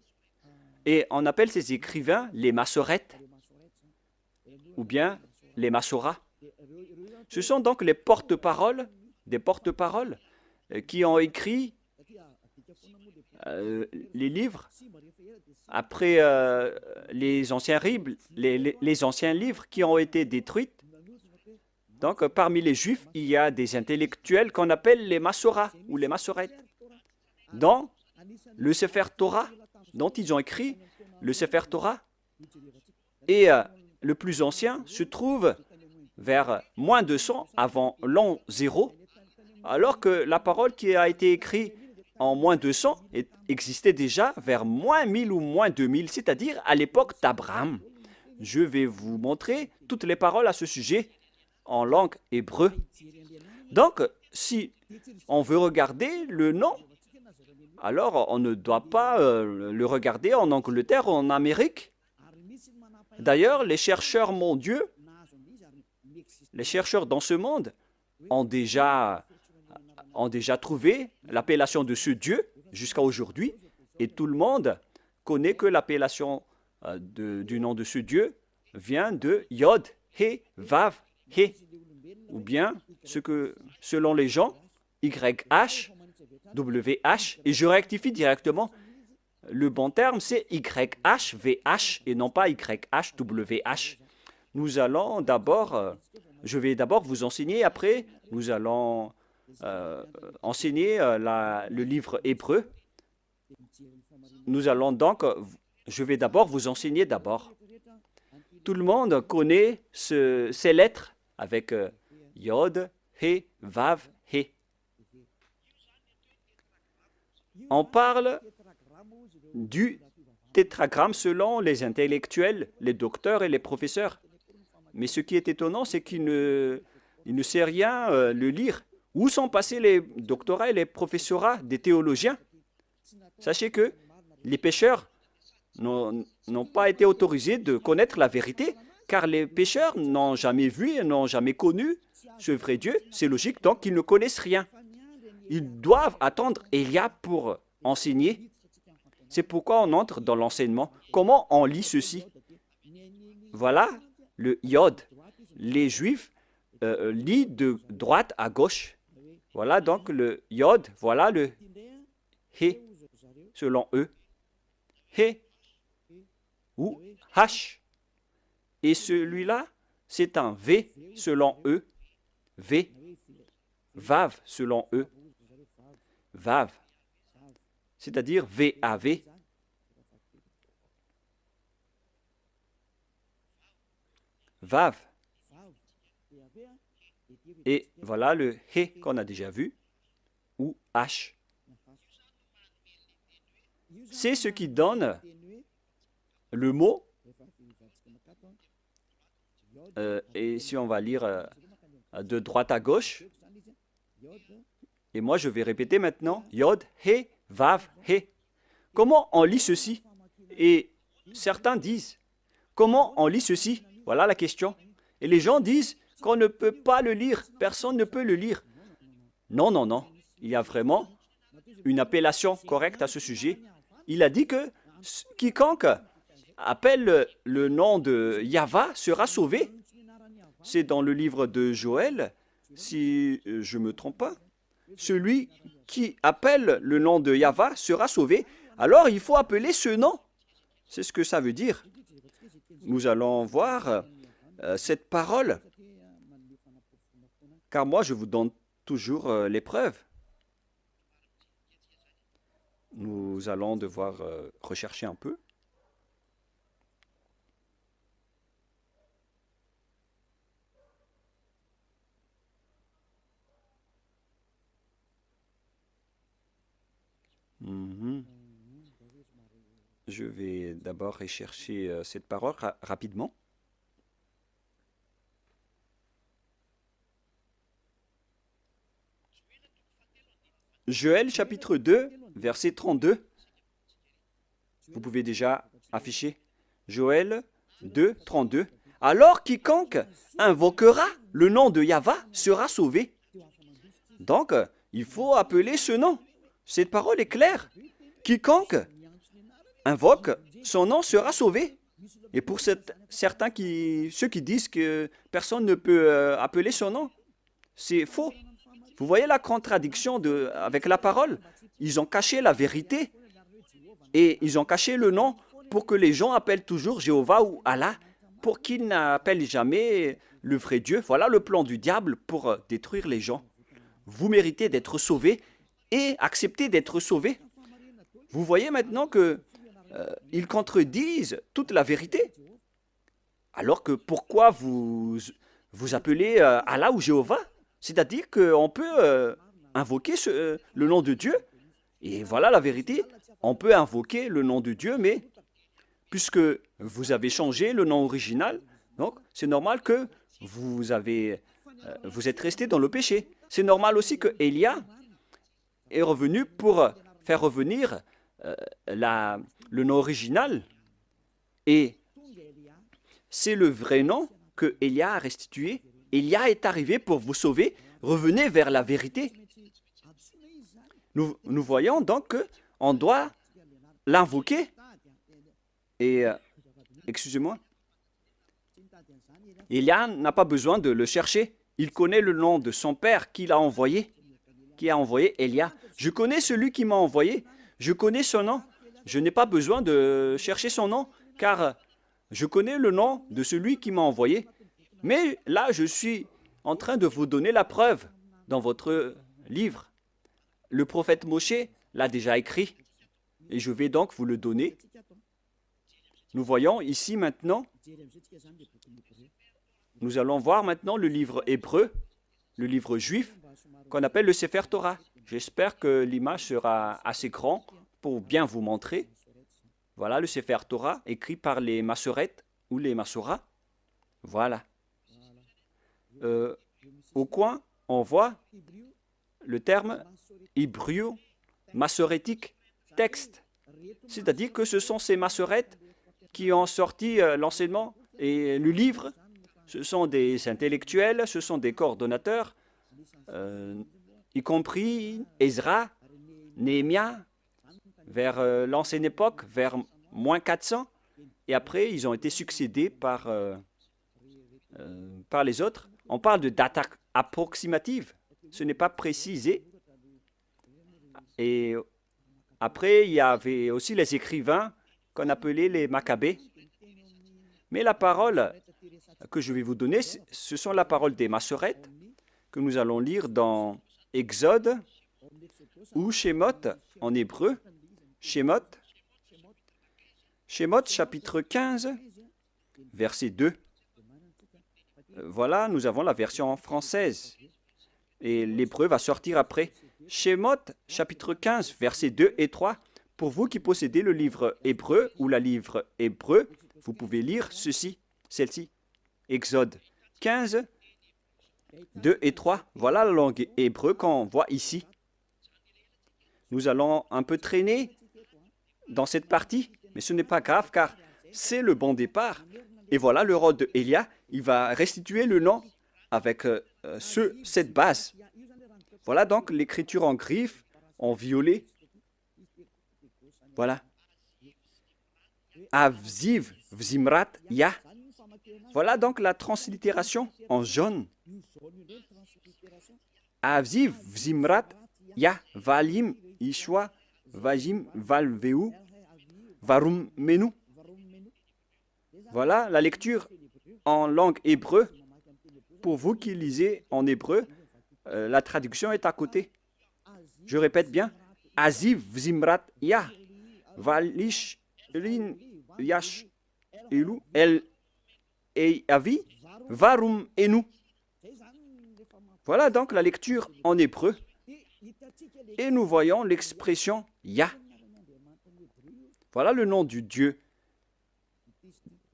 Et on appelle ces écrivains les Massorètes ou bien les Massoras. Ce sont donc les porte-paroles, des porte-paroles qui ont écrit les livres après les anciens livres qui ont été détruits. Donc, parmi les Juifs, il y a des intellectuels qu'on appelle les Massoras ou les Massorètes. Dans le Sefer Torah, dont ils ont écrit le Sefer Torah, et le plus ancien se trouve vers moins 200 avant l'an 0, alors que la parole qui a été écrite en moins 200 existait déjà vers moins 1000 ou moins 2000, c'est-à-dire à l'époque d'Abraham. Je vais vous montrer toutes les paroles à ce sujet en langue hébreu. Donc, si on veut regarder le nom, alors on ne doit pas le regarder en Angleterre ou en Amérique. D'ailleurs, les chercheurs mondiaux, les chercheurs dans ce monde ont déjà trouvé l'appellation de ce Dieu jusqu'à aujourd'hui. Et tout le monde connaît que l'appellation du nom de ce Dieu vient de Yod, He, Vav, He. Ou bien, selon les gens, YH, WH, et je rectifie directement, le bon terme c'est YH, VH et non pas YH, WH. Nous allons d'abord, je vais d'abord vous enseigner, après nous allons enseigner le livre hébreu. Nous allons donc, je vais d'abord vous enseigner d'abord. Tout le monde connaît ces lettres avec Yod, He, Vav, He. On parle du tétragramme selon les intellectuels, les docteurs et les professeurs. Mais ce qui est étonnant, c'est qu'il ne sait rien le lire. Où sont passés les doctorats et les professorats des théologiens? Sachez que les pécheurs n'ont pas été autorisés de connaître la vérité, car les pécheurs n'ont jamais vu et n'ont jamais connu ce vrai Dieu. C'est logique, donc ils ne connaissent rien. Ils doivent attendre Élia pour enseigner. C'est pourquoi on entre dans l'enseignement. Comment on lit ceci? Voilà le Yod. Les Juifs lisent de droite à gauche. Voilà donc le Yod. Voilà le He, selon eux. He ou H. Et celui-là, c'est un V, selon eux. V. Vav, selon eux. Vav. C'est-à-dire V-A-V. Vav. Et voilà le He qu'on a déjà vu, ou H. c'est ce qui donne le mot. Et si on va lire de droite à gauche, et moi je vais répéter maintenant, Yod, He, Vav, He. Comment on lit ceci? Et certains disent, comment on lit ceci? Voilà la question. Et les gens disent qu'on ne peut pas le lire, personne ne peut le lire. Non, non, non, il y a vraiment une appellation correcte à ce sujet. Il a dit que quiconque appelle le nom de Yahva sera sauvé. C'est dans le livre de Joël, si je ne me trompe pas. Celui qui appelle le nom de Yahva sera sauvé. Alors il faut appeler ce nom. C'est ce que ça veut dire. Nous allons voir cette parole. Car moi, je vous donne toujours les preuves. Nous allons devoir rechercher un peu. Je vais d'abord rechercher cette parole rapidement. Joël chapitre 2, verset 32. Vous pouvez déjà afficher. Joël 2, 32. Alors quiconque invoquera le nom de Yahva sera sauvé. Donc, il faut appeler ce nom. Cette parole est claire. Quiconque invoque son nom sera sauvé. Et pour certains ceux qui disent que personne ne peut appeler son nom, c'est faux. Vous voyez la contradiction avec la parole? Ils ont caché la vérité et ils ont caché le nom pour que les gens appellent toujours Jéhovah ou Allah, pour qu'ils n'appellent jamais le vrai Dieu. Voilà le plan du diable pour détruire les gens. Vous méritez d'être sauvés et accepter d'être sauvés. Vous voyez maintenant qu'ils contredisent toute la vérité. Alors que pourquoi vous appelez Allah ou Jéhovah? C'est-à-dire qu'on peut invoquer le nom de Dieu. Et voilà la vérité. On peut invoquer le nom de Dieu, mais puisque vous avez changé le nom original, donc c'est normal que vous êtes resté dans le péché. C'est normal aussi que Élia est revenu pour faire revenir le nom original. Et c'est le vrai nom que Élia a restitué. Élia est arrivé pour vous sauver. Revenez vers la vérité. Nous voyons donc qu'on doit l'invoquer. Et, excusez-moi, Élia n'a pas besoin de le chercher. Il connaît le nom de son père qui a envoyé Élia. Je connais celui qui m'a envoyé. Je connais son nom. Je n'ai pas besoin de chercher son nom, car je connais le nom de celui qui m'a envoyé. Mais là, je suis en train de vous donner la preuve dans votre livre. Le prophète Moshe l'a déjà écrit, et je vais donc vous le donner. Nous voyons ici maintenant, nous allons voir maintenant le livre hébreu, le livre juif, qu'on appelle le Sefer Torah. J'espère que l'image sera assez grande pour bien vous montrer. Voilà le Sefer Torah, écrit par les Massorètes ou les Massoras. Voilà. Au coin, on voit le terme hébreu massorétique texte. C'est-à-dire que ce sont ces Massorètes qui ont sorti l'enseignement et le livre. Ce sont des intellectuels, ce sont des coordonnateurs, y compris Ezra, Néhémie, vers l'ancienne époque, vers moins 400. Et après, ils ont été succédés par les autres. On parle de date approximative. Ce n'est pas précisé. Et après, il y avait aussi les écrivains qu'on appelait les Maccabées. Mais la parole que je vais vous donner, ce sont la parole des Massorètes que nous allons lire dans Exode ou Shemot en hébreu. Shemot chapitre 15, verset 2. Voilà, nous avons la version française. Et l'hébreu va sortir après. Shemot chapitre 15, verset 2 et 3. Pour vous qui possédez le livre hébreu ou la livre hébreu, vous pouvez lire celle-ci. Exode 15, 2 et 3. Voilà la langue hébreu qu'on voit ici. Nous allons un peu traîner dans cette partie, mais ce n'est pas grave car c'est le bon départ. Et voilà le rôle de Elia, il va restituer le nom avec cette base. Voilà donc l'écriture en griffe, en violet. Voilà. Avziv, Vzimrat, Ya. Voilà donc la translittération en jaune. Avziv, Vzimrat, Ya, Valim, Ishwa, Vajim, Valveu, Varum, Menu. Voilà la lecture en langue hébreu. Pour vous qui lisez en hébreu, la traduction est à côté. Je répète bien. Aziv, Vzimrat, Ya, Valish, Lin, Yash, Elu, El, Avi, Varum, Enu. Voilà donc la lecture en hébreu. Et nous voyons l'expression Ya. Voilà le nom du Dieu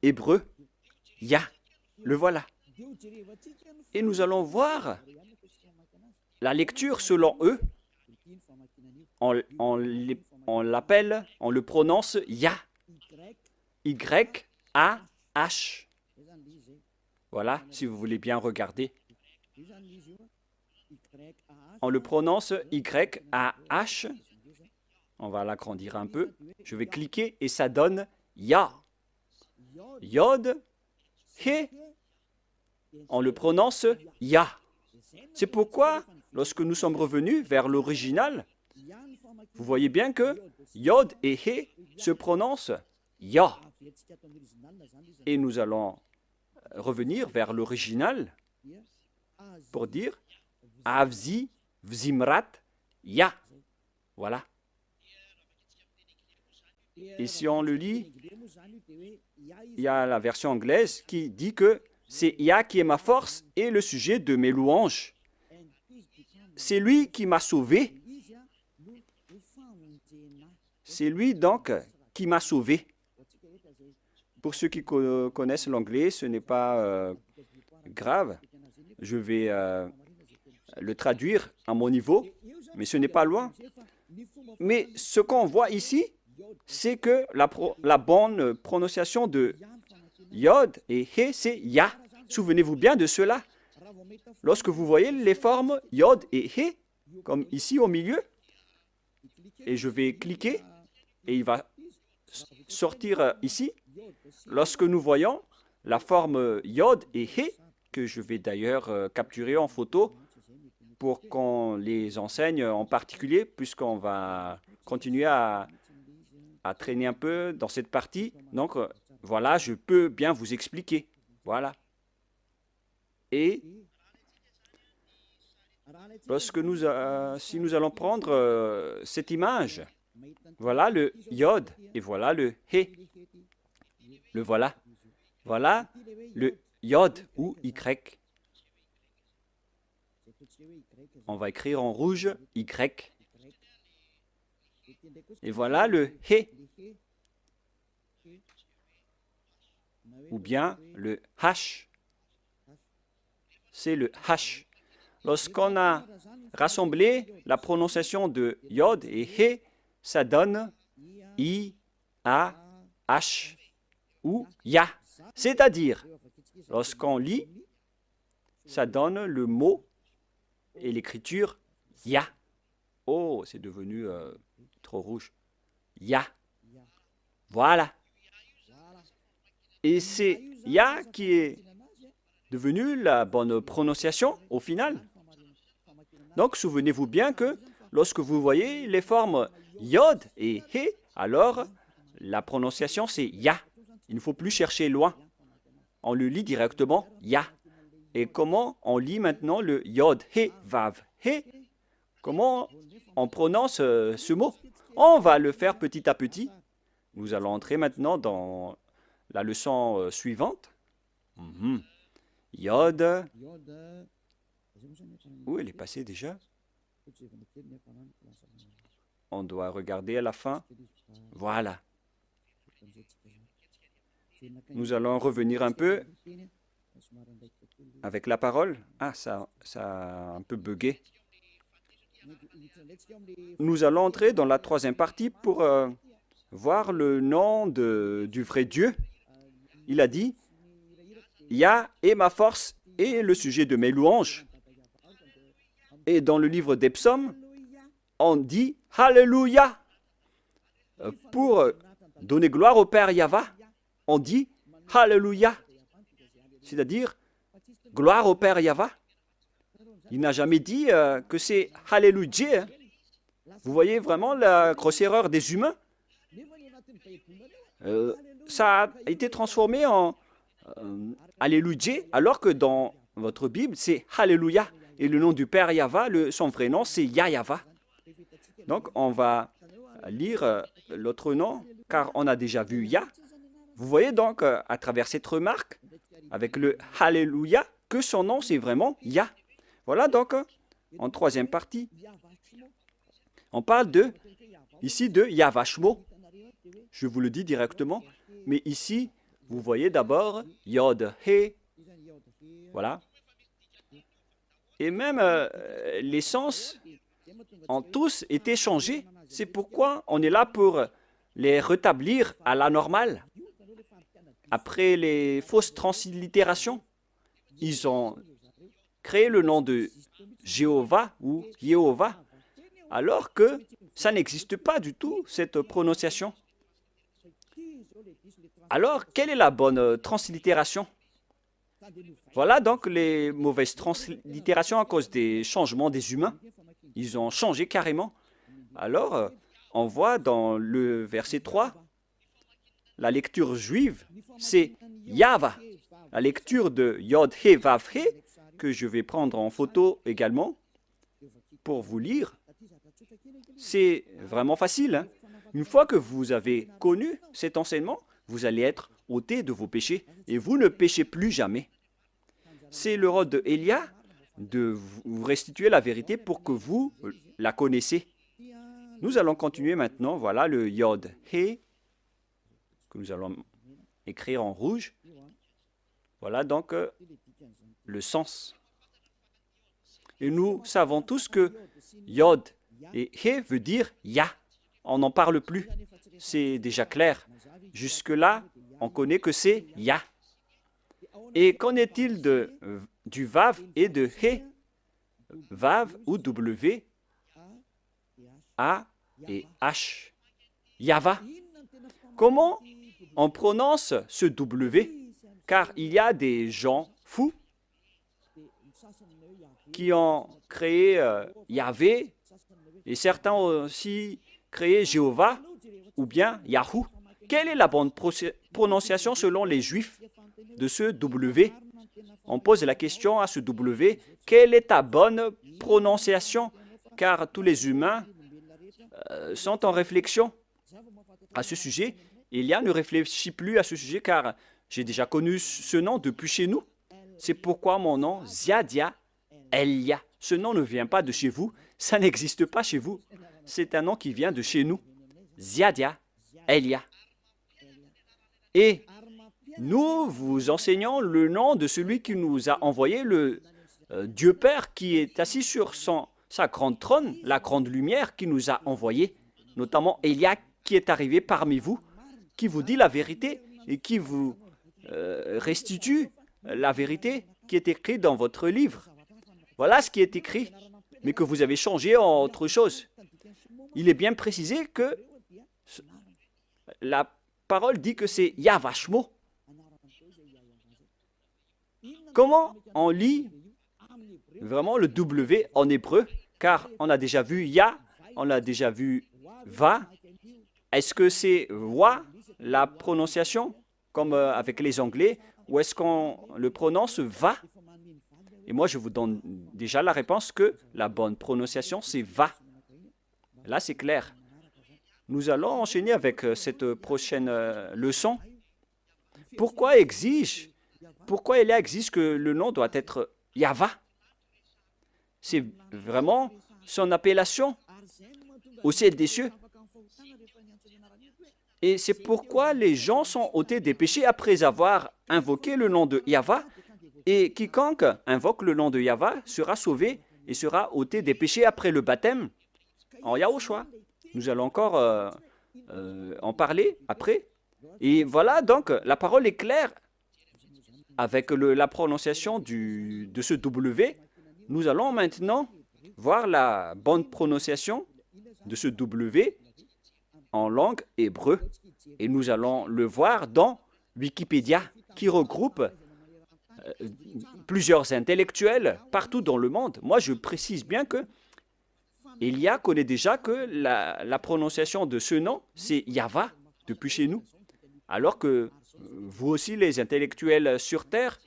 hébreu. Ya. Le voilà. Et nous allons voir la lecture selon eux. On l'appelle, on le prononce Ya. Y-A-H. Voilà, si vous voulez bien regarder. On le prononce Y-A-H. On va l'agrandir un peu. Je vais cliquer et ça donne Ya. Yod, He. On le prononce Ya. C'est pourquoi, lorsque nous sommes revenus vers l'original, vous voyez bien que Yod et He se prononcent Ya. Et nous allons revenir vers l'original pour dire Avzi, Vzimrat, Ya. Voilà. Et si on le lit, il y a la version anglaise qui dit que c'est Ya qui est ma force et le sujet de mes louanges. C'est lui qui m'a sauvé. C'est lui donc qui m'a sauvé. Pour ceux qui connaissent l'anglais, ce n'est pas grave. Je vais le traduire à mon niveau, mais ce n'est pas loin. Mais ce qu'on voit ici, c'est que la bonne prononciation de Yod et He, c'est Ya. Souvenez-vous bien de cela. Lorsque vous voyez les formes Yod et He, comme ici au milieu, et je vais cliquer, et il va sortir ici. Lorsque nous voyons la forme Yod et He, que je vais d'ailleurs capturer en photo pour qu'on les enseigne en particulier, puisqu'on va continuer à traîner un peu dans cette partie. Donc, voilà, je peux bien vous expliquer. Voilà. Et lorsque si nous allons prendre cette image, voilà le Yod et voilà le He. Le voilà. Voilà le Yod ou Y. On va écrire en rouge Y. Et voilà le He. Ou bien le H. C'est le H. Lorsqu'on a rassemblé la prononciation de Yod et He, ça donne I, A, H ou Ya. C'est-à-dire, lorsqu'on lit, ça donne le mot et l'écriture Ya. Oh, c'est devenu trop rouge. Ya. Voilà. Et c'est Ya qui est devenu la bonne prononciation au final. Donc, souvenez-vous bien que lorsque vous voyez les formes Yod et He, alors la prononciation c'est Ya. Il ne faut plus chercher loin. On le lit directement Ya. Et comment on lit maintenant le Yod, He, Vav, He? Comment on prononce ce mot? On va le faire petit à petit. Nous allons entrer maintenant dans la leçon suivante. Yod. Où elle est passée déjà? on doit regarder à la fin. Voilà. Nous allons revenir un peu avec la parole. Ah, ça a un peu bugué. Nous allons entrer dans la troisième partie pour voir le nom du vrai Dieu. Il a dit, Yah est ma force et le sujet de mes louanges. Et dans le livre des psaumes, on dit Alléluia. Pour donner gloire au Père Yahva, on dit Alléluia. C'est-à-dire gloire au Père Yahva. Il n'a jamais dit que c'est Alléluia. Vous voyez vraiment la grosse erreur des humains. Ça a été transformé en Alléluia, alors que dans votre Bible, c'est Alléluia. Et le nom du Père Yahva, son vrai nom, c'est Yahva. Donc, on va lire l'autre nom, car on a déjà vu Yah. Vous voyez donc, à travers cette remarque, avec le Alléluia, que son nom, c'est vraiment Yah. Voilà donc, en troisième partie, on parle ici de Yahva Shmo. Je vous le dis directement, mais ici, vous voyez d'abord Yod, He. Voilà. Et même les sens ont tous été changés. C'est pourquoi on est là pour les rétablir à la normale. Après les fausses translittérations, ils ont créé le nom de Jéhovah ou Yehovah, alors que ça n'existe pas du tout, cette prononciation. Alors, quelle est la bonne translittération? Voilà donc les mauvaises translittérations à cause des changements des humains. Ils ont changé carrément. Alors, on voit dans le verset 3, la lecture juive, c'est Yahva. La lecture de Yod He Vav He, que je vais prendre en photo également pour vous lire, c'est vraiment facile. Hein? Une fois que vous avez connu cet enseignement, vous allez être ôté de vos péchés et vous ne péchez plus jamais. C'est le rôle de Élia de vous restituer la vérité pour que vous la connaissez. Nous allons continuer maintenant. Voilà le Yod He que nous allons écrire en rouge. Voilà donc le sens. Et nous savons tous que Yod et He veut dire Yah. On n'en parle plus. C'est déjà clair. Jusque-là, on connaît que c'est Yah. Et qu'en est-il du Vav et de He? Vav ou W, A et H. Yahva. Comment on prononce ce W? Car il y a des gens fous qui ont créé Yahvé et certains ont aussi créé Jéhovah ou bien Yahou. Quelle est la bonne prononciation selon les Juifs de ce W? On pose la question à ce W, quelle est ta bonne prononciation? Car tous les humains sont en réflexion à ce sujet. Elia ne réfléchit plus à ce sujet car j'ai déjà connu ce nom depuis chez nous. C'est pourquoi mon nom, Ziadia Elia. Ce nom ne vient pas de chez vous, ça n'existe pas chez vous. C'est un nom qui vient de chez nous. Ziadia Elia. Et nous vous enseignons le nom de celui qui nous a envoyé, le Dieu Père qui est assis sur sa grande trône, la grande lumière qui nous a envoyé, notamment Élia qui est arrivé parmi vous, qui vous dit la vérité et qui vous restitue la vérité qui est écrite dans votre livre. Voilà ce qui est écrit, mais que vous avez changé en autre chose. Il est bien précisé que la parole dit que c'est Yahva Shmo. Comment on lit vraiment le W en hébreu? Car on a déjà vu Yah, on a déjà vu Va. Est-ce que c'est Wa, la prononciation, comme avec les Anglais, ou est-ce qu'on le prononce Va? Et moi, je vous donne déjà la réponse que la bonne prononciation, c'est Va. Là, c'est clair. Nous allons enchaîner avec cette prochaine leçon. Pourquoi Elia exige que le nom doit être Yahva? C'est vraiment son appellation. au ciel des cieux. Et c'est pourquoi les gens sont ôtés des péchés après avoir invoqué le nom de Yahva. Et quiconque invoque le nom de Yahva sera sauvé et sera ôté des péchés après le baptême en Yahushua. Nous allons encore en parler après. Et voilà, donc, la parole est claire. Avec la prononciation de ce W, nous allons maintenant voir la bonne prononciation de ce W en langue hébreu. Et nous allons le voir dans Wikipédia, qui regroupe plusieurs intellectuels partout dans le monde. Moi, je précise bien que Elia connaît déjà que la prononciation de ce nom, c'est Yahva, depuis chez nous. Alors que vous aussi, les intellectuels sur Terre,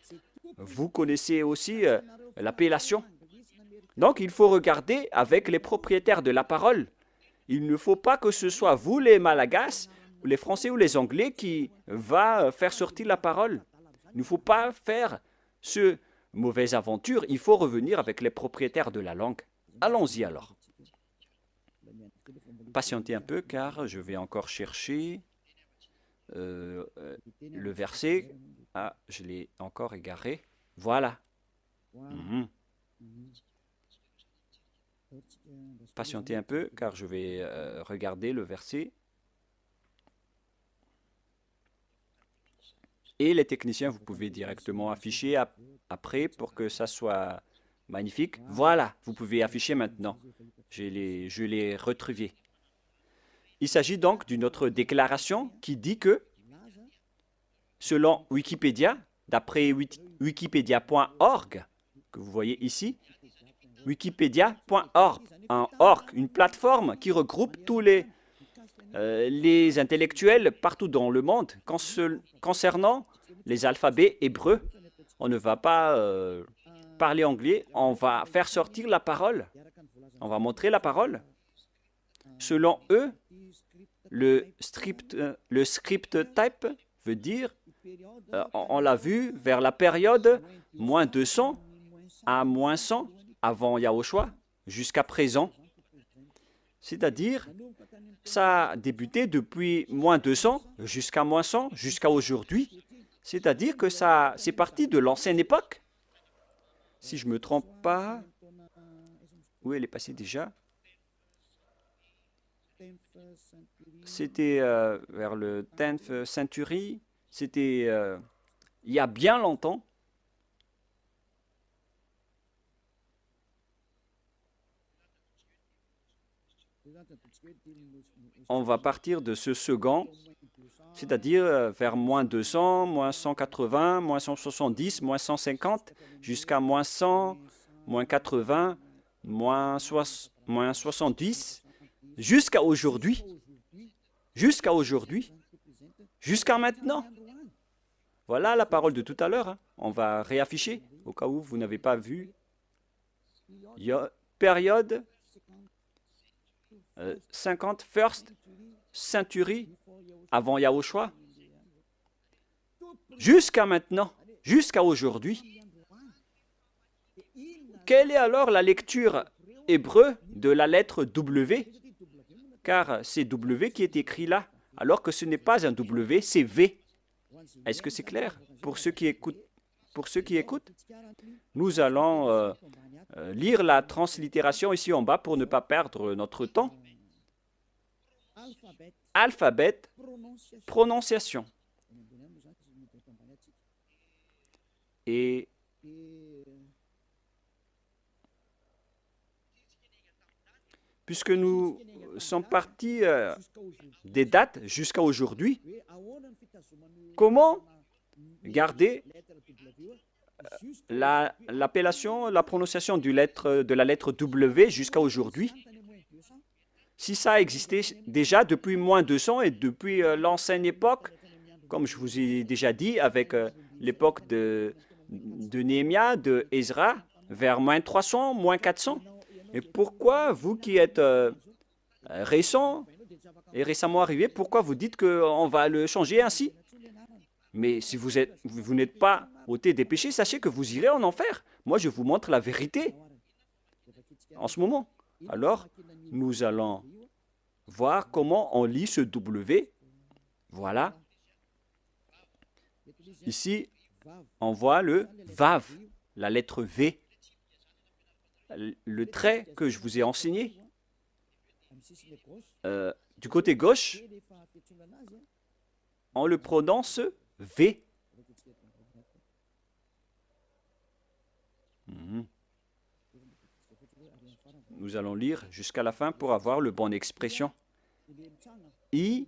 vous connaissez aussi l'appellation. Donc, il faut regarder avec les propriétaires de la parole. Il ne faut pas que ce soit vous, les Malagasy, les Français ou les Anglais, qui va faire sortir la parole. Il ne faut pas faire ce mauvaise aventure. Il faut revenir avec les propriétaires de la langue. Allons-y alors. Patientez un peu, car je vais encore chercher le verset. Ah, je l'ai encore égaré. Voilà. Patientez un peu, car je vais regarder le verset. Et les techniciens, vous pouvez directement afficher après pour que ça soit magnifique. Voilà, vous pouvez afficher maintenant. Je l'ai retrouvé. Il s'agit donc d'une autre déclaration qui dit que, selon Wikipédia, d'après wikipedia.org, que vous voyez ici, wikipedia.org, une plateforme qui regroupe tous les intellectuels partout dans le monde concernant les alphabets hébreux. On ne va pas parler anglais, on va faire sortir la parole. On va montrer la parole. Selon eux, le script type veut dire, on l'a vu, vers la période moins 200 à moins 100 avant Yahushua jusqu'à présent. C'est-à-dire, ça a débuté depuis moins 200 jusqu'à moins 100, jusqu'à aujourd'hui. C'est-à-dire que c'est parti de l'ancienne époque. Si je ne me trompe pas, où elle est passée déjà? C'était vers le 10th century. C'était il y a bien longtemps. On va partir de ce second, c'est-à-dire vers moins 200, moins 180, moins 170, moins 150, jusqu'à moins 100, moins 80, moins 70, jusqu'à aujourd'hui, jusqu'à maintenant. Voilà la parole de tout à l'heure. On va réafficher, au cas où vous n'avez pas vu. Période 50 first century avant Yahushua, jusqu'à maintenant, jusqu'à aujourd'hui. Quelle est alors la lecture hébreu de la lettre W? Car c'est W qui est écrit là, alors que ce n'est pas un W, c'est V. Est-ce que c'est clair pour ceux qui écoutent? Nous allons lire la translittération ici en bas pour ne pas perdre notre temps. Alphabet, prononciation. Et puisque nous sommes partis des dates jusqu'à aujourd'hui, comment garder l'appellation, la prononciation de la lettre W jusqu'à aujourd'hui? Si ça existait déjà depuis moins 200 et depuis l'ancienne époque, comme je vous ai déjà dit, avec l'époque de Néhémie, de Ezra, vers moins 300, moins 400. Et pourquoi, vous qui êtes récent et récemment arrivé, pourquoi vous dites qu'on va le changer ainsi? Mais si vous n'êtes pas ôté des péchés, sachez que vous irez en enfer. Moi, je vous montre la vérité en ce moment. Alors, nous allons voir comment on lit ce W. Voilà. Ici, on voit le Vav, la lettre V. Le trait que je vous ai enseigné, du côté gauche, on le prononce V. Nous allons lire jusqu'à la fin pour avoir le bonne expression. I.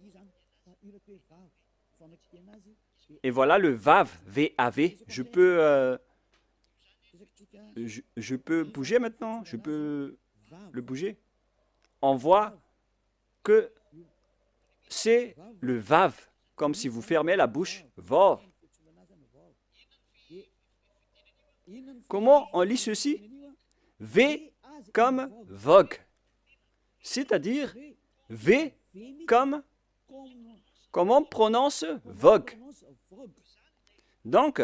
Et voilà le Vav, V-A-V. Je peux bouger maintenant? Je peux le bouger? On voit que c'est le Vav, comme si vous fermez la bouche. Vav. Comment on lit ceci? V comme vogue, c'est-à-dire V comme comment on prononce vogue. Donc,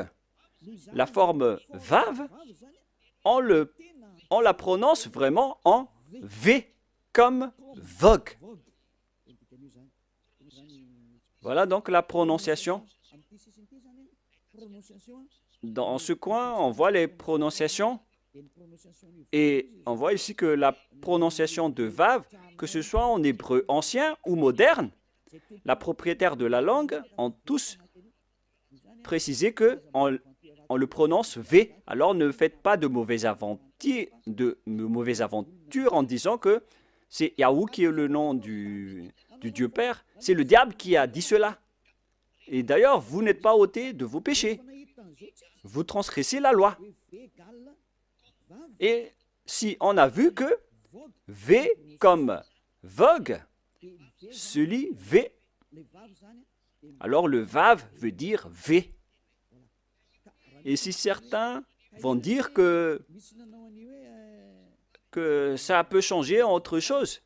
la forme Vav, on la prononce vraiment en V comme vogue. Voilà donc la prononciation. Dans ce coin, on voit les prononciations et on voit ici que la prononciation de Vav, que ce soit en hébreu ancien ou moderne, la propriétaire de la langue ont tous précisé qu'on le prononce V. Alors ne faites pas de mauvaises aventures en disant que c'est Yahou qui est le nom du Dieu Père. C'est le diable qui a dit cela. Et d'ailleurs, vous n'êtes pas ôté de vos péchés. Vous transgressez la loi. Et si on a vu que V comme vogue se lit V, alors le Vav veut dire V. Et si certains vont dire que ça peut changer en autre chose,